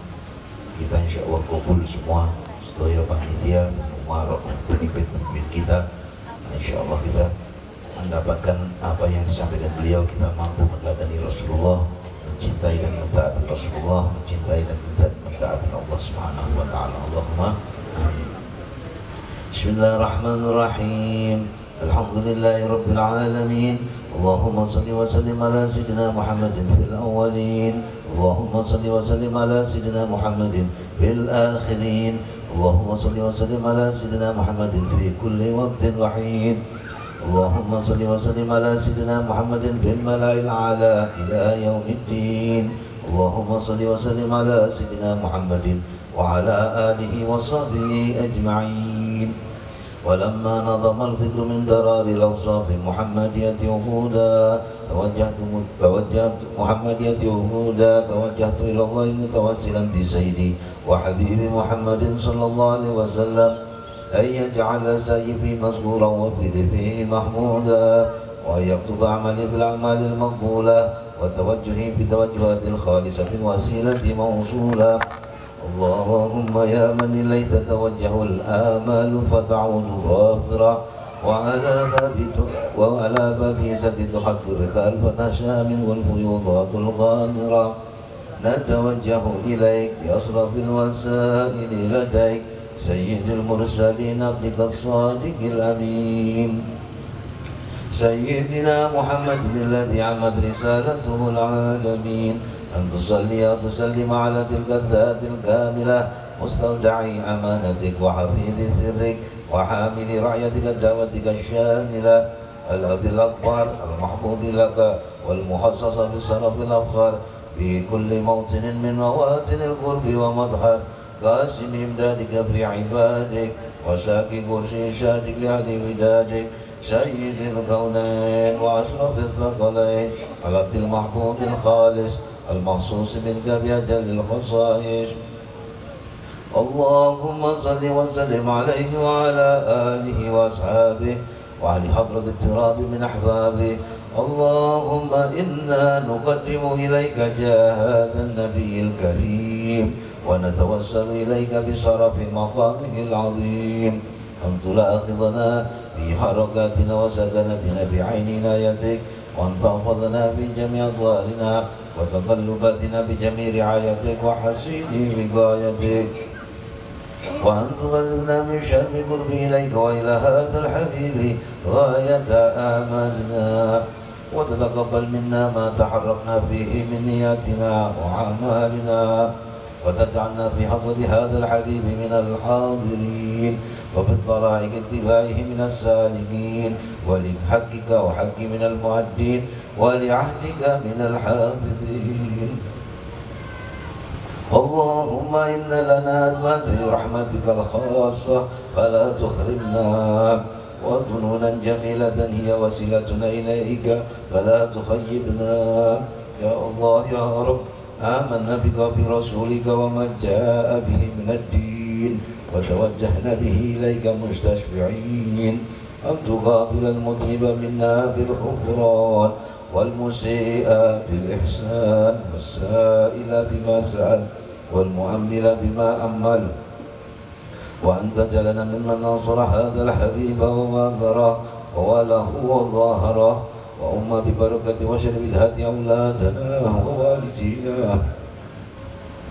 A: kita insyaallah kumpul semua sedaya panitia dan umarok pemimpin kita. Insyaallah kita mendapatkan apa yang disampaikan beliau, kita mampu meneladani Rasulullah, mencintai dan mentaati Rasulullah, mencintai dan mentaati Allah Subhanahu Wa Ta'ala. Allahumma amin. Bismillahirrahmanirrahim. الحمد لله رب العالمين. اللهم صل وسلم على سيدنا محمد في الأولين. اللهم صل وسلم على سيدنا محمد في الآخرين. اللهم صل وسلم على سيدنا محمد في كل وقت وحين. اللهم صل وسلم على سيدنا محمد في الملأ الأعلى إلى يوم الدين. اللهم صل وسلم على سيدنا محمد وعلى آله وصحبه أجمعين. ولما نظم الفكر من درار الأوصاف المحمدية وهودا توجهت إلى الله متوسلا بسيدي وحبيبي محمد صلى الله عليه وسلم أن يجعل سيفي مذكورا وفيه محمودا، وأن يكتب عملي بالأعمال المقبولة وتوجهي بتوجهات الخالصة الوسيلة موصولا. اللهم يا من إليه تتوجه الآمال فتعود ظافرة، وعلى باب عزة تحط الرخال فتهشى منه الفيوضات الغامرة. نتوجه إليك بأشرف الوسائل لديك سيد المرسلين عبدك الصادق الأمين سيدنا محمد الذي عمت رسالته العالمين، أن تصلي وتسلم على تلك الذات الكاملة مستودعي أمانتك وحفيظ سرك وحامل رعيتك دعوتك الشاملة، الأب الأكبر المحبوب لك والمخصص بالشرف الأفخر في كل موطن من مواطن القرب ومظهر قاسم إمدادك في عبادك وساقي كرسي شادك لأهل ودادك سيد الكونين وأشرف الثقلين العبد المحبوب الخالص المخصوص منك بأجل الخصائص. اللهم صل وسلم عليه وعلى آله وأصحابه وعلى حضرة اقتراب من أحبابه. اللهم إنا نقدم إليك جاه هذا النبي الكريم ونتوسل إليك بشرف مقامه العظيم أن تلاحظنا في حركاتنا وسكنتنا بعين عنايتك، وأن تحفظنا في جميع أدوارنا وتقلباتنا بجميع رعايتك وحسين وقايتك، وأن تبلغنا من شر قرب إليك وإلى هذا الحبيب غاية آمالنا، وتتقبل منا ما تحركنا به من نياتنا وأعمالنا، وتجعلنا في حضرة هذا الحبيب من الحاضرين، وفي الطرائق اتباعه من السالكين، ولحقك وحق من المؤدين، ولعهدك من الحافظين. اللهم إن لنا أدما في رحمتك الخاصة فلا تحرمنا، وظنونا جميلة هي وسيلتنا إليك فلا تخيبنا. يا الله يا رب، آمنا بك وبرسولك وما جاء به من الدين، وتوجهنا به إليك مستشفعين أن تقابل المذنب منا بالغفران، والمسيء بالإحسان، والسائل بما سأل، والمؤمل بما أمل، وأن تجعلنا ممن نصر هذا الحبيب ووازره ووله وظاهره، وأم ببركة وشرف هات أولادنا ووالدينا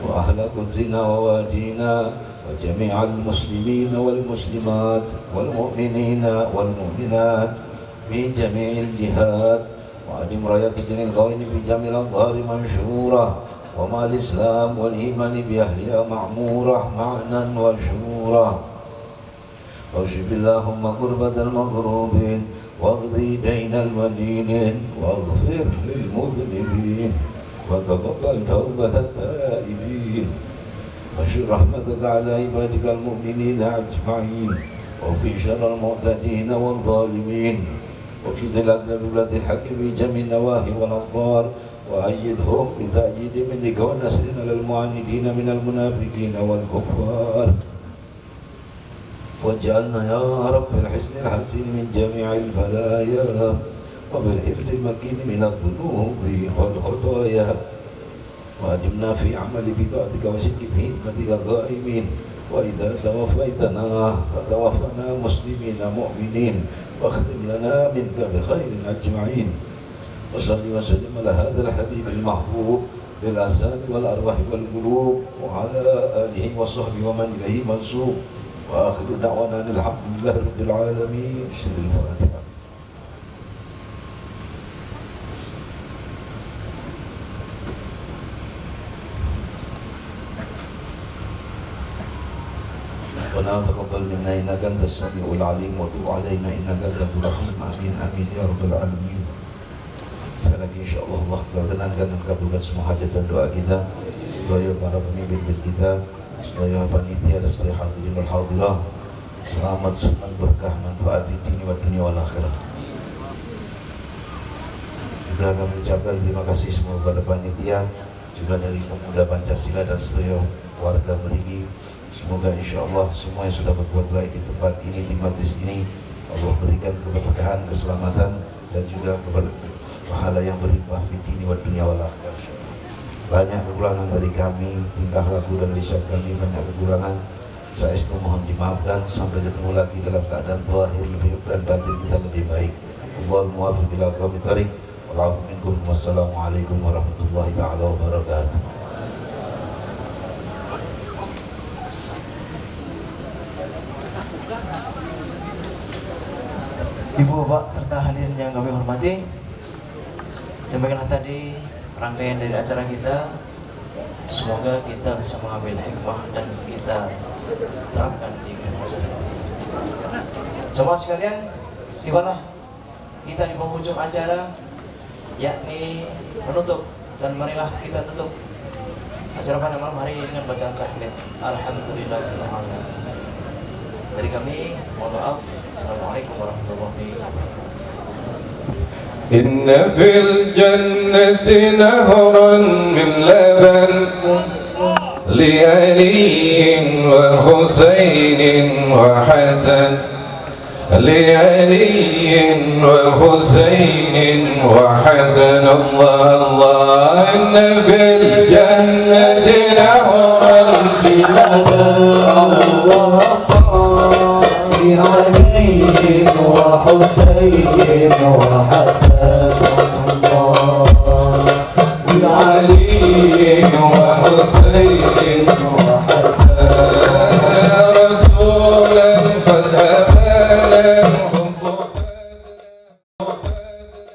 A: وأهل قدرنا ووادينا وجميع المسلمين والمسلمات والمؤمنين والمؤمنات في جميع الجهات، وأدم راية الدين القويم في جميع الأظهار منشورة، ومع الإسلام والإيمان بأهلها معمورة معنا وشورة. واشف اللهم كربة المكروبين، واقضي دين المدينين، واغفر للمذنبين، وتقبل توبة التائبين، واشر رحمتك على عبادك المؤمنين أجمعين، وفي شر المعتدين والظالمين، وفي العدل ببلاد الحق في جميع النواهي والأقطار، وأيدهم بتأييد منك ونصر على المعاندين من المنافقين والكفار، واجعلنا يا رب في الحسن الحسين من جميع البلايا، وفي الحرص المكين من الذنوب والخطايا، وأدمنا في عمل بطاعتك وشرك في خدمتك قائمين، وإذا توفيتنا فتوفنا مسلمين مؤمنين، واختم لنا منك بخير أجمعين. وصل وسلم على هذا الحبيب المحبوب للأجسام والأرواح والقلوب، وعلى آله وصحبه ومن إليه منسوب، Wa akhiru da'wana alhamdulillahi rabbil alamin. Bismillahil Fatihah. Rabbana taqabbal minna innaka antas samiul alim wa tub alaina innaka tawwabur rahim. Amin amin ya rabbal alamin. Sekali lagi insyaallah Allah perkenankan dan kabulkan semua hajat dan doa kita, sedaya para pemimpin kita, sedaya panitia dan sedaya hadirin wal hadirah. Selamat, senang, berkah, manfaat di dunia wa dunia wal akhirah. Juga kami ucapkan terima kasih semua kepada panitia, juga dari pemuda Pancasila dan sedaya warga Merigi. Semoga insya Allah semua yang sudah berbuat baik di tempat ini, di majlis ini, Allah berikan keberkahan, keselamatan dan juga pahala yang berlimpah di dini wa dunia wal akhirah. Banyak kekurangan dari kami, tingkah laku dan lisan kami banyak kekurangan. Saya mohon dimaafkan. Sampai ketemu lagi dalam keadaan zahir lebih dan batin kita lebih baik. Wallahul muwaffiq ila aqwamit thoriq. Wal 'afwu minkum. Wassalamualaikum warahmatullahi taala wabarakatuh.
C: Ibu, Bapak, serta hadirin yang kami hormati, demikianlah tadi rangkaian dari acara kita. Semoga kita bisa mengambil hikmah dan kita terapkan di kehidupan sehari-hari. Jemaah sekalian, tibalah kita di penghujung acara, yakni menutup, dan marilah kita tutup acara pada malam hari ini dengan bacaan tahmid Alhamdulillahirabbil alamin. Dari kami, mohon maaf. Assalamualaikum warahmatullahi wabarakatuh.
G: Inna fil jannati nahran min laban li Ali wa Husain wa Hasan li Ali wa Husain wa Hasan Allah Allah. Inna fil jannati nahran min laban علي وحسين وحسن الله علي وحسين وحسن رسولا قد